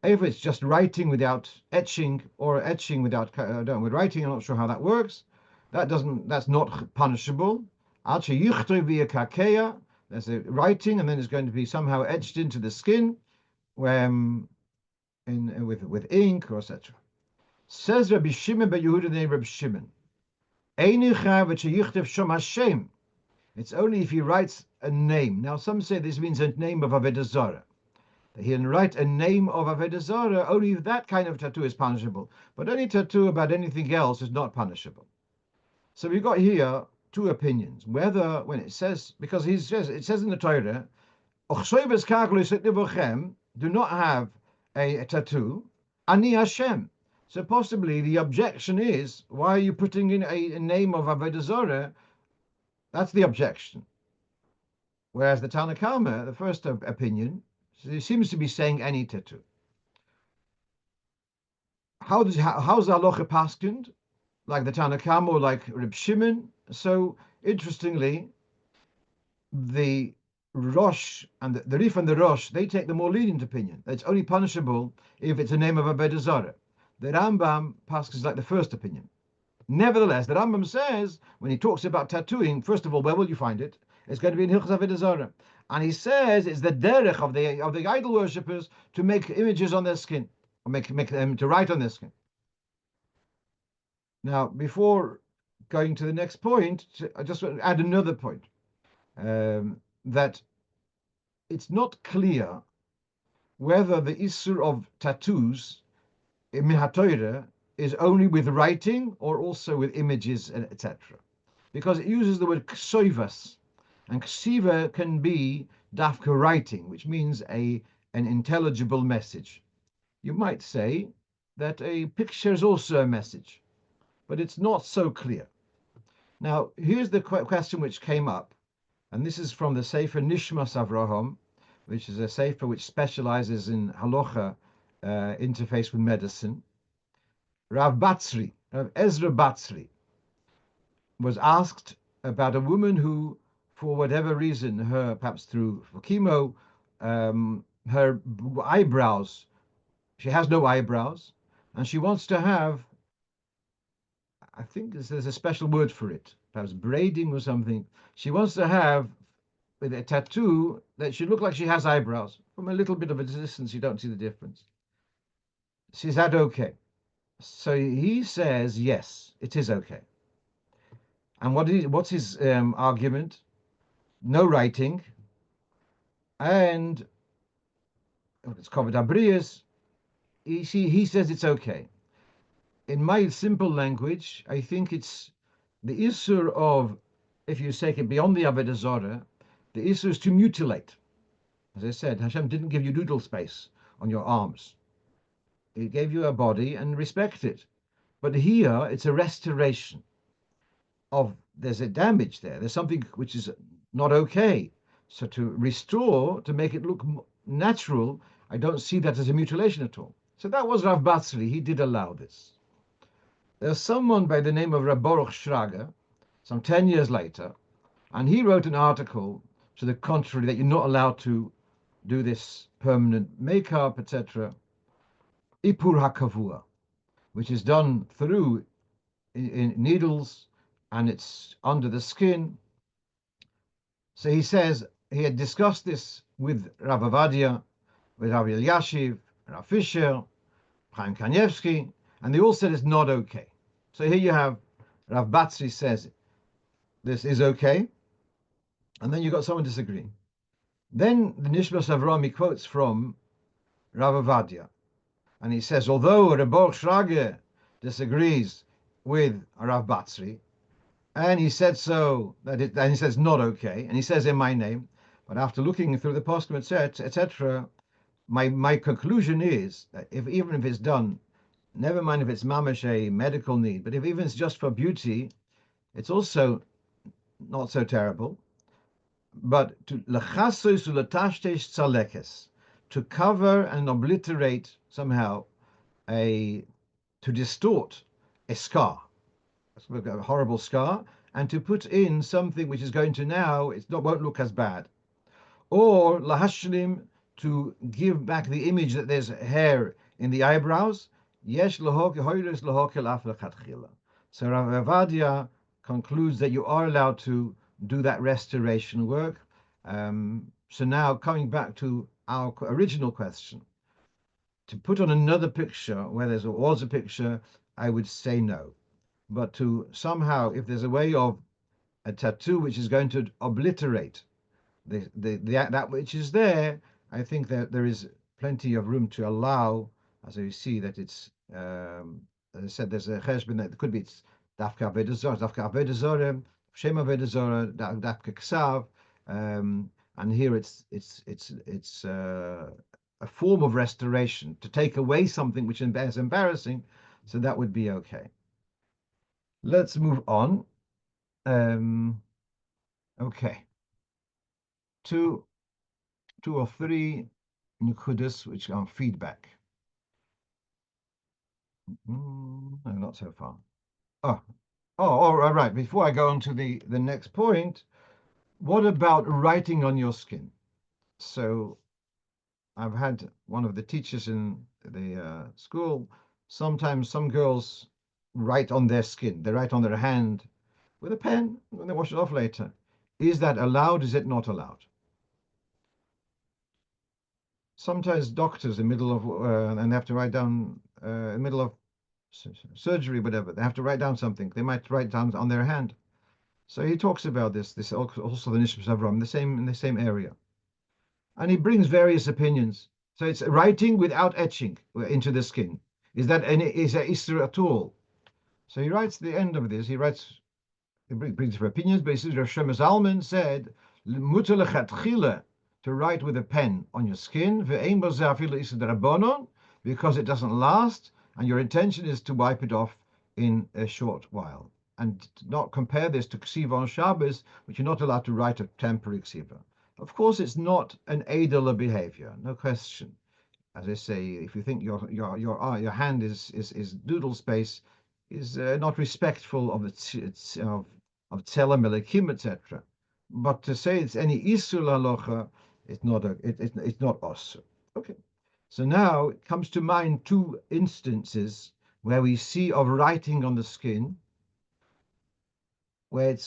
if it's just writing without etching or etching without with writing, I'm not sure how that works. That's not punishable. There's a writing, and then it's going to be somehow etched into the skin, with ink or etc. Says Rabbi Shimon ben Yehuda the Rabbi Shimon, it's only if he writes a name. Now some say this means a name of Avodah Zarah. He can write a name of Avodah Zarah, only that kind of tattoo is punishable. But any tattoo about anything else is not punishable. So we've got here two opinions. Whether when it says, because it says in the Torah, do not have a tattoo, Ani Hashem. So possibly the objection is, why are you putting in a name of Avodah Zarah? That's the objection. Whereas the Tanna Kama, the first opinion, seems to be saying any tattoo. How's the halacha paskind? Like the Tanna Kama or like Reb Shimon? So interestingly, the Rosh and the Rif and the Rosh, they take the more lenient opinion. It's only punishable if it's a name of Avodah Zarah. The Rambam passes like the first opinion. Nevertheless, the Rambam says, when he talks about tattooing, first of all, where will you find it? It's going to be in Hilchos Avodah Zarah. And he says it's the derech of the idol worshippers to make images on their skin, or make them to write on their skin. Now, before going to the next point, I just want to add another point, that it's not clear whether the issur of tattoos in HaTorah is only with writing or also with images, etc. Because it uses the word ksovas, and ksiva can be dafka writing, which means an intelligible message. You might say that a picture is also a message, but it's not so clear. Now, here's the question which came up, and this is from the Sefer Nishmas Avraham, which is a Sefer which specializes in halacha interface with medicine. Rav Ezra Batzri, was asked about a woman who, for whatever reason, perhaps for chemo, her eyebrows, she has no eyebrows, and she wants to have, I think there's a special word for it, perhaps braiding or something. She wants to have with a tattoo that should look like she has eyebrows. From a little bit of a distance, you don't see the difference. Is that okay? So he says, yes, it is okay. And what's his argument? No writing, and it's covered abrias. He says it's okay. In my simple language, I think it's the issur of, if you take it beyond the Avodah Zorah, the issur is to mutilate. As I said, Hashem didn't give you doodle space on your arms. He gave you a body and respect it. But here, it's a restoration of, there's a damage there. There's something which is not okay. So to restore, to make it look natural, I don't see that as a mutilation at all. So that was Rav Batzri. He did allow this. There's someone by the name of Reb Baruch Schrager, some 10 years later, and he wrote an article to the contrary, that you're not allowed to do this permanent makeup, etc. Ipur HaKavua, which is done through in needles, and it's under the skin. So he says he had discussed this with Rav Avadia, with Rav Elyashiv, Rav Fisher, Chaim Kanievsky, and they all said it's not okay. So here you have Rav Batzri says this is okay, and then you got someone disagreeing. Then the Nishmas Avrami quotes from Rav Avadia, and he says, although Rebbe Shrage disagrees with Rav Batzri, and he said so, and he says not okay, and he says in my name, but after looking through the postum, etc., my conclusion is that even if it's done, never mind if it's mamash a medical need, but if even it's just for beauty, it's also not so terrible. But to lechasos ulatashtes tzalekes, to cover and obliterate somehow to distort a scar, a horrible scar, and to put in something which is going to now, won't look as bad. Or lahashlim, to give back the image that there's hair in the eyebrows. Yesh hoyres lahokel af lechatchila. So Rav Avadia concludes that you are allowed to do that restoration work. So now coming back to our original question, to put on another picture where there was a picture, I would say no. But to somehow, if there's a way of a tattoo which is going to obliterate that which is there, I think that there is plenty of room to allow, as you see that it's, as I said, there's a cheshbon that could be it's dafka avodah zarah, shem avodah zarah, dafka ksav, and here it's a form of restoration to take away something which is embarrassing, so that would be okay. Let's move on. Okay. Two or three nukudas which are feedback. No, not so far. All right. Before I go on to the next point, what about writing on your skin? So I've had one of the teachers in the school. Sometimes some girls write on their skin. They write on their hand with a pen when they wash it off later. Is that allowed? Is it not allowed? Sometimes doctors in the middle of and they have to write down in the middle of surgery, whatever, they have to write down something. They might write down on their hand. So he talks about this also the Nishmas Avram, in the same area, and he brings various opinions. So it's writing without etching into the skin. Is that Isra at all? So he writes the end of this. He brings for opinions, but he says Rav Shlomo Zalman said, "Mutar lechatchila," to write with a pen on your skin, ve'ein bo zeh afilu isur d'Rabbanon, because it doesn't last, and your intention is to wipe it off in a short while, and not compare this to ksiva on Shabbos, which you're not allowed to write a temporary ksiva. Of course, it's not an edel behavior, no question. As I say, if you think your hand is doodle space, is not respectful of of tzelem elikim, etc. But to say it's any isur halacha, it's not us. Okay. So now it comes to mind two instances where we see of writing on the skin, where it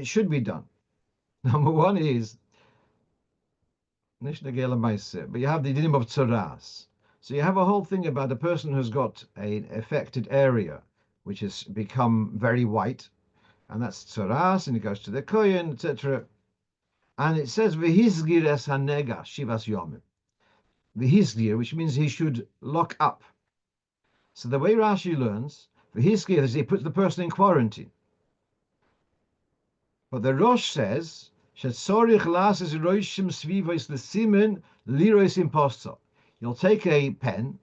should be done. Number one is but you have the dinim of tzoras. So you have a whole thing about a person who's got an affected area, which has become very white, and that's tzaras, and it goes to the kohen, etc. And it says v'hizgir es hanega shivas yomim. V'hizgir, which means he should lock up. So the way Rashi learns, v'hizgir is he puts the person in quarantine. But the Rosh says, shetzorich lases roishim svivos l'simen lirois imposto. You'll take a pen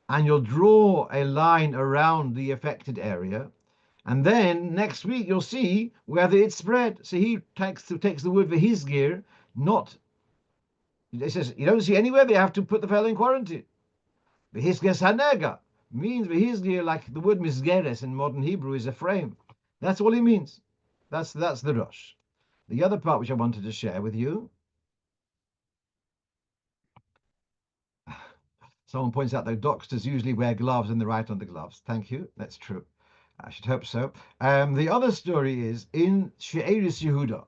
and you'll draw a line around the affected area, and then next week you'll see whether it's spread. So he takes the word for his gear, not. It says you don't see anywhere they have to put the fellow in quarantine. V'hisges hanega means v'hisger, like the word misgeres in modern Hebrew is a frame. That's all it means. That's the Rosh. The other part which I wanted to share with you, someone points out that doctors usually wear gloves and they write on the gloves. Thank you. That's true. I should hope so. The other story is in She'eris Yehuda,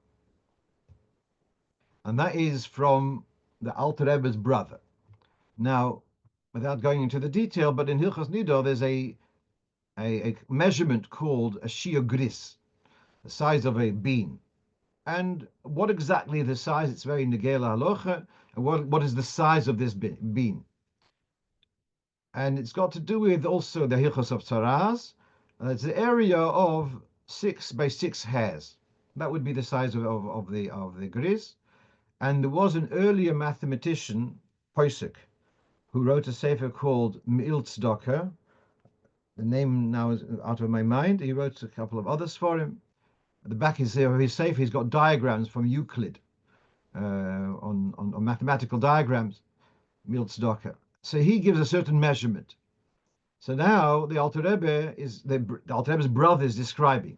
and that is from the Alter Rebbe's brother. Now, without going into the detail, but in Hilchos Nidor, there's a measurement called a shia gris, the size of a bean. And what exactly the size? It's very negela halacha. And what is the size of this bean? And it's got to do with also the hilchos of tzaras. It's the area of 6 by 6 hairs. That would be the size of the gris. And there was an earlier mathematician, Poisek, who wrote a sefer called Miltzdoker. The name now is out of my mind. He wrote a couple of others for him. At the back of his sefer, he's got diagrams from Euclid on mathematical diagrams, Miltzdoker. So he gives a certain measurement. So now the Alter Rebbe the Alter Rebbe's brother is describing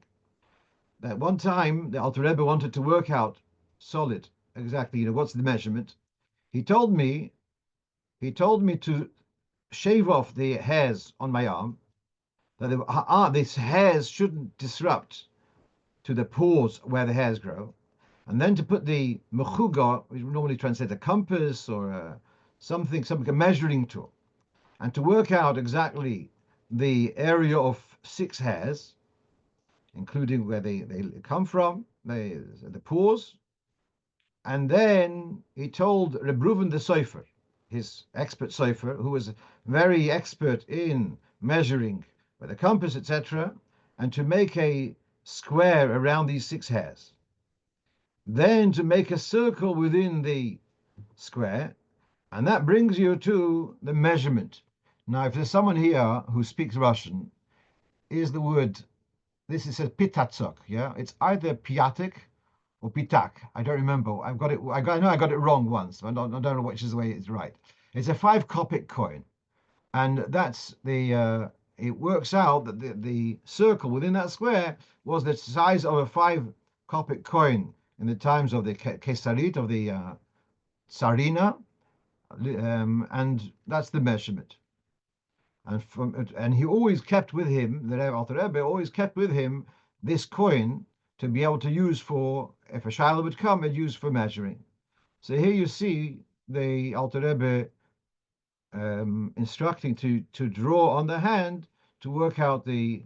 that one time the Alter Rebbe wanted to work out solid exactly, what's the measurement. He told me to shave off the hairs on my arm, that these hairs shouldn't disrupt to the pores where the hairs grow, and then to put the mechuga, which we normally translate a compass or something, a measuring tool, and to work out exactly the area of 6 hairs, including where they come from, the pores. And then he told Reb Reuven the Sofer, his expert Sofer, who was very expert in measuring with a compass, etc., and to make a square around these 6 hairs. Then to make a circle within the square, and that brings you to the measurement. Now, if there's someone here who speaks Russian, is the word, this is a pitatsok, yeah? It's either piatek or pitak. I don't remember. I know I got it wrong once. I don't know which is the way it's right. It's a 5 kopek coin. And that's it works out that the circle within that square was the size of a 5 kopek coin in the times of the Kesarit, of the Tsarina, and that's the measurement. And he always kept with him, the Alter Rebbe always kept with him this coin to be able to use for, if a shiloh would come, it used for measuring. So here you see the Alter Rebbe instructing to draw on the hand to work out the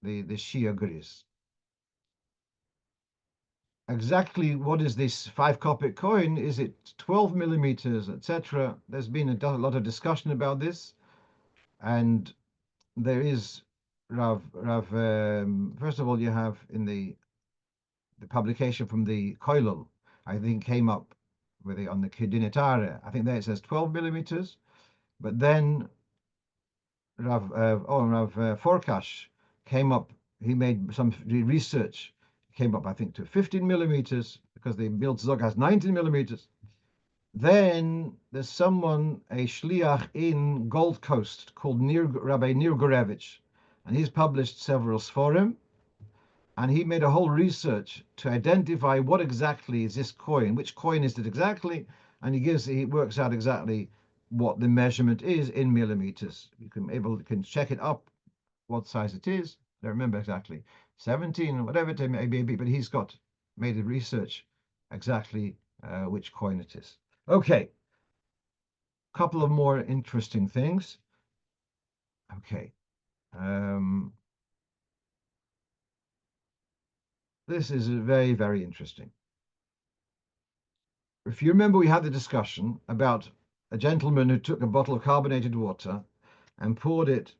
Shia Gris. Exactly what is this 5 kopek coin? Is it 12 millimeters, etc.? There's been a lot of discussion about this, and there is first of all, you have in the publication from the Koilel, I think came up with on the Kedinetare. I think there it says 12 millimeters, but then Rav Forkash came up. He made some research, came up I think to 15 millimeters because the Bild Zog has 19 millimeters. Then there's someone, a shliach in Gold Coast called Rabbi Nir Gorevich, and he's published several sforim, and he made a whole research to identify what exactly is this coin, which coin is it exactly, and he works out exactly what the measurement is in millimeters. You can check it up what size it is. I don't remember exactly, 17 or whatever it may be, but he's made a research exactly which coin it is. Okay, couple of more interesting things. Okay. This is very, very interesting. If you remember, we had the discussion about a gentleman who took a bottle of carbonated water and poured it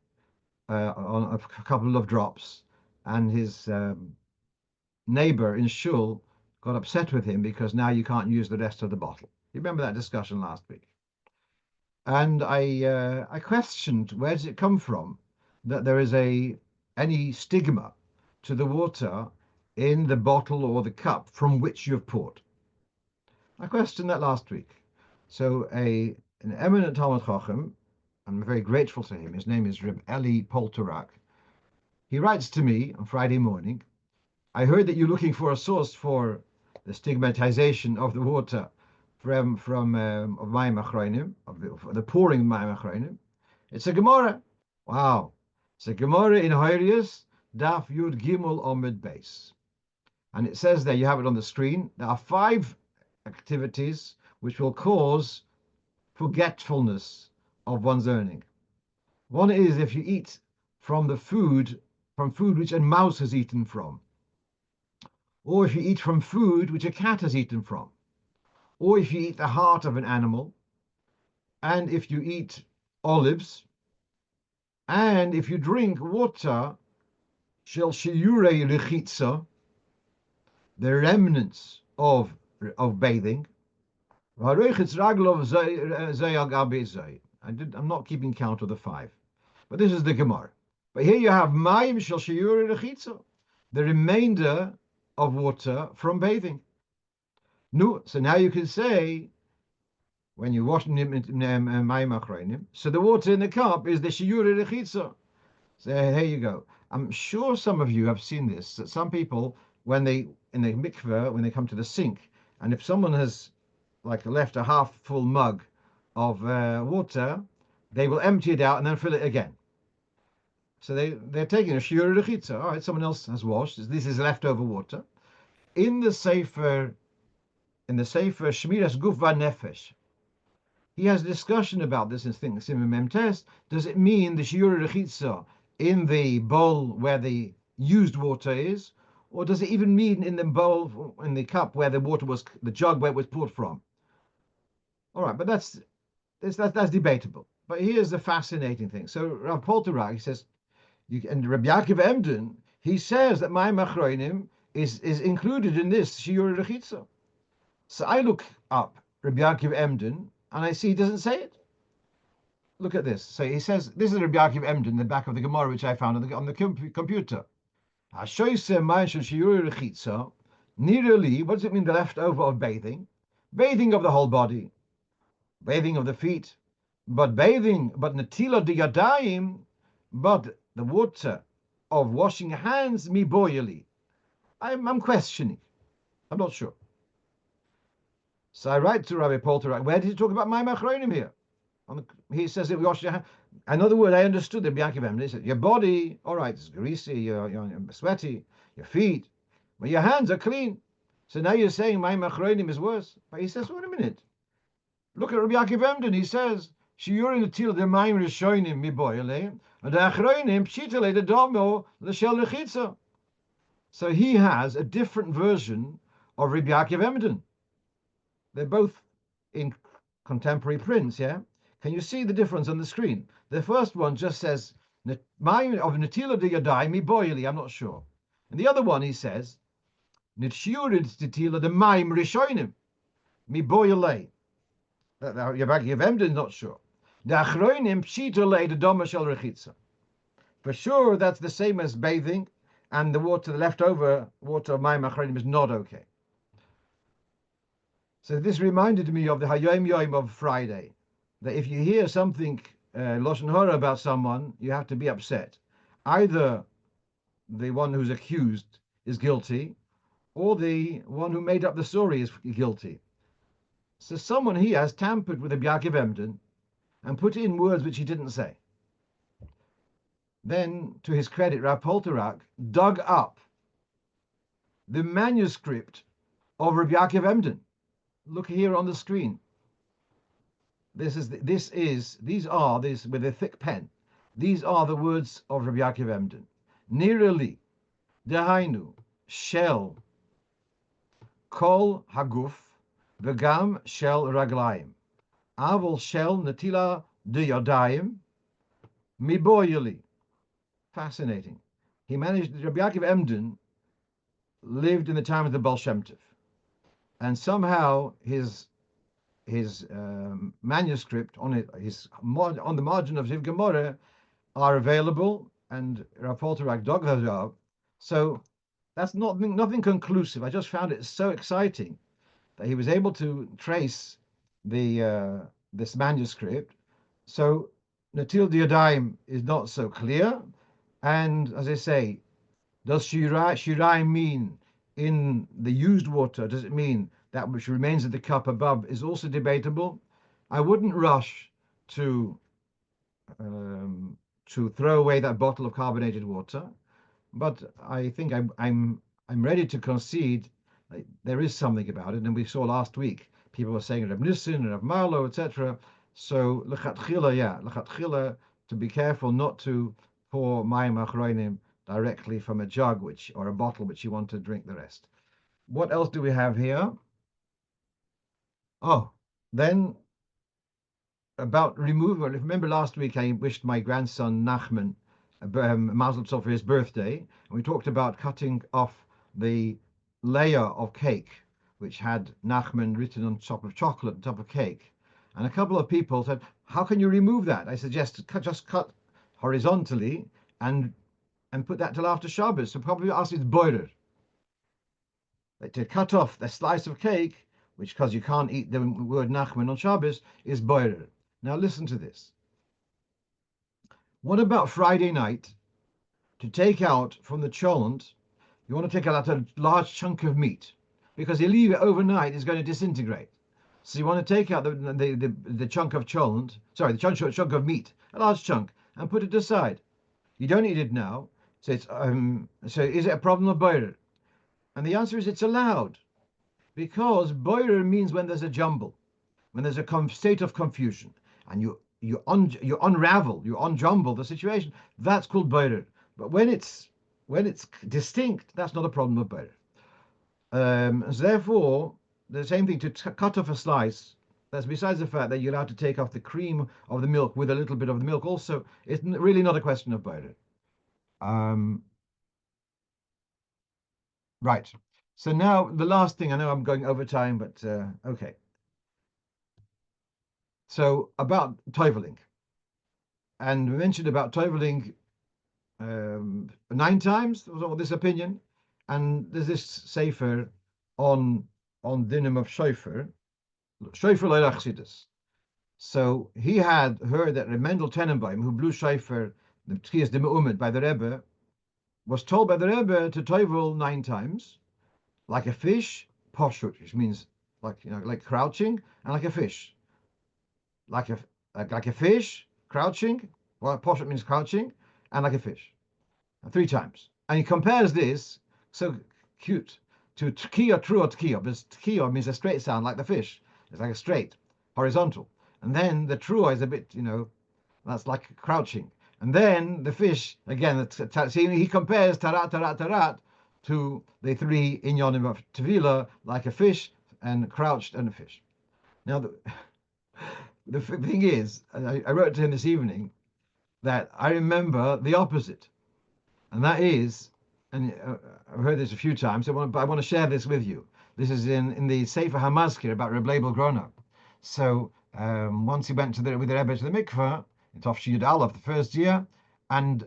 on a couple of drops, and his neighbor in shul got upset with him because now you can't use the rest of the bottle. You remember that discussion last week? And I questioned, where does it come from that there is any stigma to the water in the bottle or the cup from which you've poured? I questioned that last week. So an eminent Talmud Chacham, I'm very grateful to him. His name is Reb Eli Polterak. He writes to me on Friday morning. I heard that you're looking for a source for the stigmatization of the water from of Mayim Achronim, of the pouring of Mayim Achronim. It's a Gemara. Wow. It's a Gemara in Horius, Daf Yud Gimel Omid Beis. And it says there, you have it on the screen, there are 5 activities which will cause forgetfulness of one's earning. One is if you eat from food which a mouse has eaten from, or if you eat from food which a cat has eaten from, or if you eat the heart of an animal, and if you eat olives, and if you drink water, shel shiurei rechitza, the remnants of bathing. I'm not keeping count of the 5, but this is the Gemara. But here you have mayim shel shiurei rechitza, the remainder of water from bathing. No, so now you can say, when you're washing mayim achronim, so the water in the cup is the shiurei rechitza. So here you go. I'm sure some of you have seen this, that some people, when they, in the mikveh, when they come to the sink, and if someone has like left a half full mug of water, they will empty it out and then fill it again. So they're taking a shiur rechitza. All right, someone else has washed. This is leftover water. In the Sefer Shmiras Guf Nefesh, he has a discussion about this in Simon Mem Test. Does it mean the shiur rechitza in the bowl where the used water is, or does it even mean in the bowl, in the cup where the water was, the jug where it was poured from? All right, but that's debatable. But here's the fascinating thing. So Rav Polterak, he says, and Rabbi Yaakov Emden, he says that my machronim is included in this shiur rechitza. So I look up Rabbi Yaakov Emden, and I see he doesn't say it. Look at this. So he says, this is Rabbi Yaakov Emden, the back of the Gemara, which I found on the computer. Nearly, what does it mean, the leftover of bathing? Bathing of the whole body, bathing of the feet, but natila de yadayim, but the water of washing hands, mi boyali. I'm questioning. I'm not sure. So I write to Rabbi Polterak, where did he talk about my machronim here? He says that we wash your hands. Another word I understood the Bianchi he said, your body, all right, it's greasy, you're sweaty, your feet, but your hands are clean. So now you're saying my machronim is worse. But he says, wait a minute. Look at Rabbi Yaakov Emden. He says, shiurin atil the mayim rishonim miboyale, and the achronim pshitale the domo l'shel lechitza. So he has a different version of Rabbi Yaakov Emden. They're both in contemporary prints, yeah? Can you see the difference on the screen? The first one just says, mayim of natila de yadai miboyale, I'm not sure. And the other one, he says, nitshiurin titila the mayim rishonim miboyale. Yaakov Emden is not sure. The achronim pshitale the domo shel rechitza. For sure, that's the same as bathing, and the leftover water of mayim achronim is not okay. So this reminded me of the Hayom Yom of Friday, that if you hear something Lashon Hara about someone, you have to be upset. Either the one who's accused is guilty, or the one who made up the story is guilty. So someone here has tampered with the Yaakov Emden and put in words which he didn't say. Then, to his credit, Rav Polterak dug up the manuscript of Rabbi Yaakov Emden. Look here on the screen. These are with a thick pen. These are the words of Rabbi Yaakov Emden. Nirali, Dehainu, shel kol haguf v'gam shel raglayim. Avol shel netila de yadayim miboyeli. Fascinating. He managed. Rabbi Yaakov Emden lived in the time of the Baal Shem Tov, and somehow his manuscript on it, on the margin of Ziv Gemara are available, and Rapporter Agdog. So that's not nothing conclusive. I just found it so exciting that he was able to trace this manuscript. So Natil Diadaim is not so clear, and as I say, does shirai mean in the used water? Does it mean that which remains in the cup above is also debatable? I wouldn't rush to um, throw away that bottle of carbonated water, but I think I'm ready to concede that there is something about it, and we saw last week people were saying Reb Nissin, Reb Marlo, etc. So lechatchila, yeah, lechatchila, to be careful not to pour mayim achronim directly from a jug, which or a bottle, which you want to drink the rest. What else do we have here? Oh, then about removal. Remember last week I wished my grandson Nachman Mazel Tov for his birthday, and we talked about cutting off the layer of cake which had Nachman written on top of chocolate, on top of cake. And a couple of people said, "How can you remove that?" I suggested just cut horizontally and put that till after Shabbos. So probably ask it's boiler. To cut off the slice of cake, which because you can't eat the word Nachman on Shabbos, is boiler. Now listen to this. What about Friday night to take out from the cholent? You want to take out a large chunk of meat because you leave it overnight, it's going to disintegrate. So you want to take out the chunk of cholent, sorry, the chunk of meat, a large chunk, and put it aside. You don't eat it now. So is it a problem of boirer? And the answer is it's allowed because boirer means when there's a jumble, when there's a state of confusion, and you unravel, you unjumble the situation. That's called boirer. But when it's distinct, that's not a problem of boirer. So therefore, the same thing to cut off a slice. That's besides the fact that you're allowed to take off the cream of the milk with a little bit of the milk. Also, it's really not a question of boirer. Right. So now the last thing. I know I'm going over time, but okay. So about toiveling, and we mentioned about toiveling 9 times was all this opinion, and there's this sefer on dinim of shofar le'rachsidus. So he had heard that Mendel Tenenbaum, who blew shofar the Tchias de Me'umed by the Rebbe, was told by the Rebbe to toivel 9 times, like a fish, poshut, which means like crouching, and like a fish, like a fish crouching. Well, poshut means crouching, and like a fish. 3 times. And he compares this, so cute, to tkiya, trua tkiya, because tkiya means a straight sound like the fish. It's like a straight, horizontal. And then the trua is a bit, that's like crouching. And then the fish, again, he compares tarat, tarat, tarat to the 3 inyonim of Tevila, like a fish and crouched and a fish. Now, the thing is, I wrote to him this evening that I remember the opposite. And that is, and I've heard this a few times, but I want to share this with you. This is in the Sefer Hamazkir about Reb Leibel Groner. So once he went with the Rebbe to the mikveh in Tov Yud Aleph the first year, and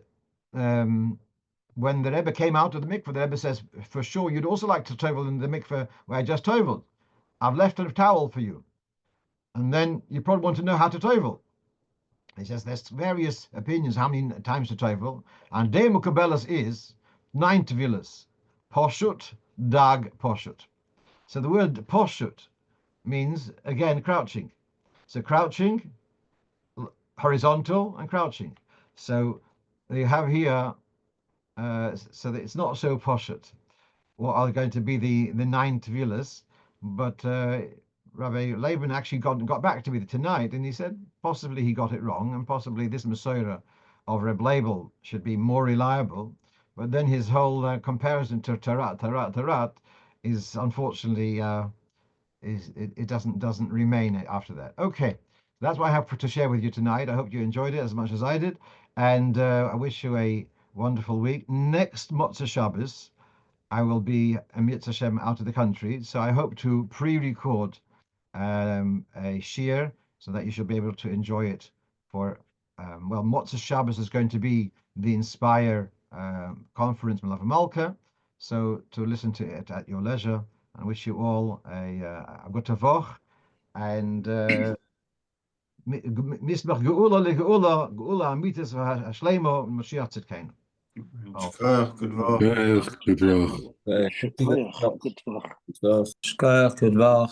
when the Rebbe came out of the mikveh, the Rebbe says, "For sure, you'd also like to tovel in the mikveh where I just toveled. I've left a towel for you, and then you probably want to know how to tovel." He says there's various opinions how many times to tovel, and De Mukabelas is 9 tevilas. Poshut, dag, poshut. So the word poshut means, again, crouching. So crouching, horizontal, and crouching. So you have here, so that it's not so poshut. What are going to be the 9 tevilas? But Rabbi Laban actually got back to me tonight, and he said possibly he got it wrong, and possibly this Masorah of Reb Leibel should be more reliable. but then his whole comparison to Tarat is unfortunately it doesn't remain after that. Okay, that's what I have to share with you tonight. I hope you enjoyed it as much as I did, and I wish you a wonderful week. Next Motzei Shabbos, I will be Mitzvah Hashem out of the country, so I hope to pre-record a shiur so that you should be able to enjoy it for well, Motzei Shabbos is going to be the Inspire conference Malav Malka, so to listen to it at your leisure. I wish you all a good tavoch and misbach geula legeula geula amitis v'hashlemo Mashiach tzidkenu. Shkach, good work. Good Shkach, good work.